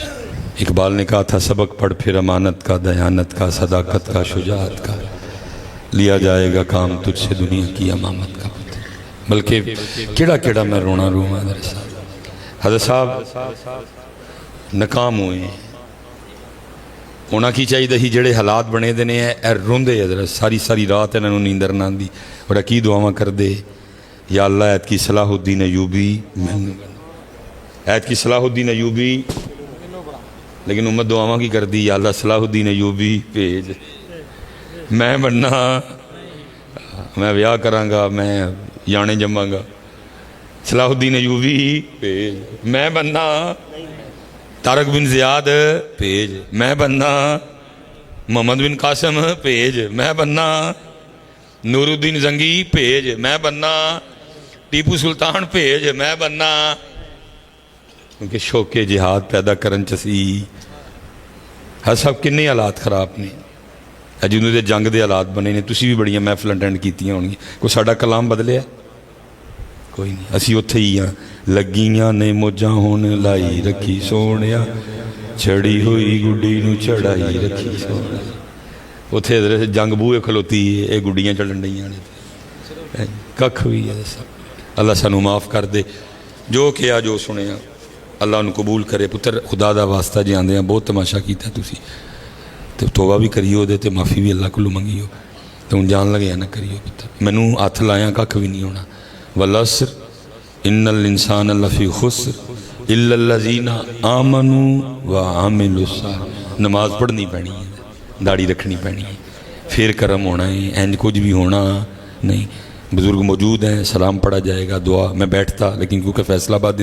اقبال نے کہا تھا سبق پڑھ پھر امانت کا، دیانت کا، صداقت کا، شجاعت کا، لیا جائے گا کام تجھ سے دنیا کی امامت کا پتر۔ بلکہ کیڑا کیڑا میں رونا رواں حضرت صاحب ناکام ہوئے ہیں۔ ہونا کی چاہیے ہی جڑے حالات بنے دینے ہیں اے روندے حضرت ساری ساری رات انہوں نیندر نہ آندی، اور کی دعاواں کر دے، یا اللہ ایت کی صلاح الدین ایوبی، ایت کی صلاح الدین ایوبی، لیکن امت دعاواں کی کر دی، یا اللہ صلاح الدین ایوبی بھیج، میں بننا، میں بیاہ کراں گا، میں یانے جماں گا، صلاح الدین ایوبی بھیج، میں بننا طارق بن زیاد بھیج، میں بننا محمد بن قاسم بھیج، میں بننا نور الدین زنگی بھیج، میں بننا ٹیپو سلطان بھیج، میں بننا، کیونکہ شوق جہاد پیدا کرن چسی۔ ہر صاحب کنے حالات خراب نے، جنہوں دے جنگ دے حالات بنے نے، تسی بھی بڑیاں محفل اٹینڈ کیتیاں ہونگی، کوئی ساڈا کلام بدلیا کوئی نہیں، اسی اتھے ہی ہاں، لگیاں نے موجاں ہون لائی رکھی سونیا، چڑی ہوئی گڈی نو چڑھائی رکھی سونیا، اتھے حضرت جنگ بوئے کھلوتی ہے، اے گڈیاں چڑھن ڈیاں نے، ککھ بھی ہے۔ اللہ سانو معاف کر دے، جو کیا جو سنیا اللہ انہوں قبول کرے۔ پتر خدا دا واسطہ جی آندے ہیں، بہت تماشا کیتا تسی، تو توبہ بھی کریو دے تے معافی بھی اللہ کو منگیو، تو ان جان لگے نہ کریو پتر، مینوں ہاتھ لایا ککھ بھی نہیں ہونا۔ والعصر ان الانسان لفی خسر الا الذین آمنوا وعملوا الصالحات۔ نماز پڑھنی پینی ہے، داڑھی رکھنی پینی ہے، پھر کرم ہونا ہے، اینج کچھ بھی ہونا نہیں۔ بزرگ موجود ہیں، سلام پڑھا جائے گا، دعا میں بیٹھتا، لیکن کیونکہ فیصلہ آباد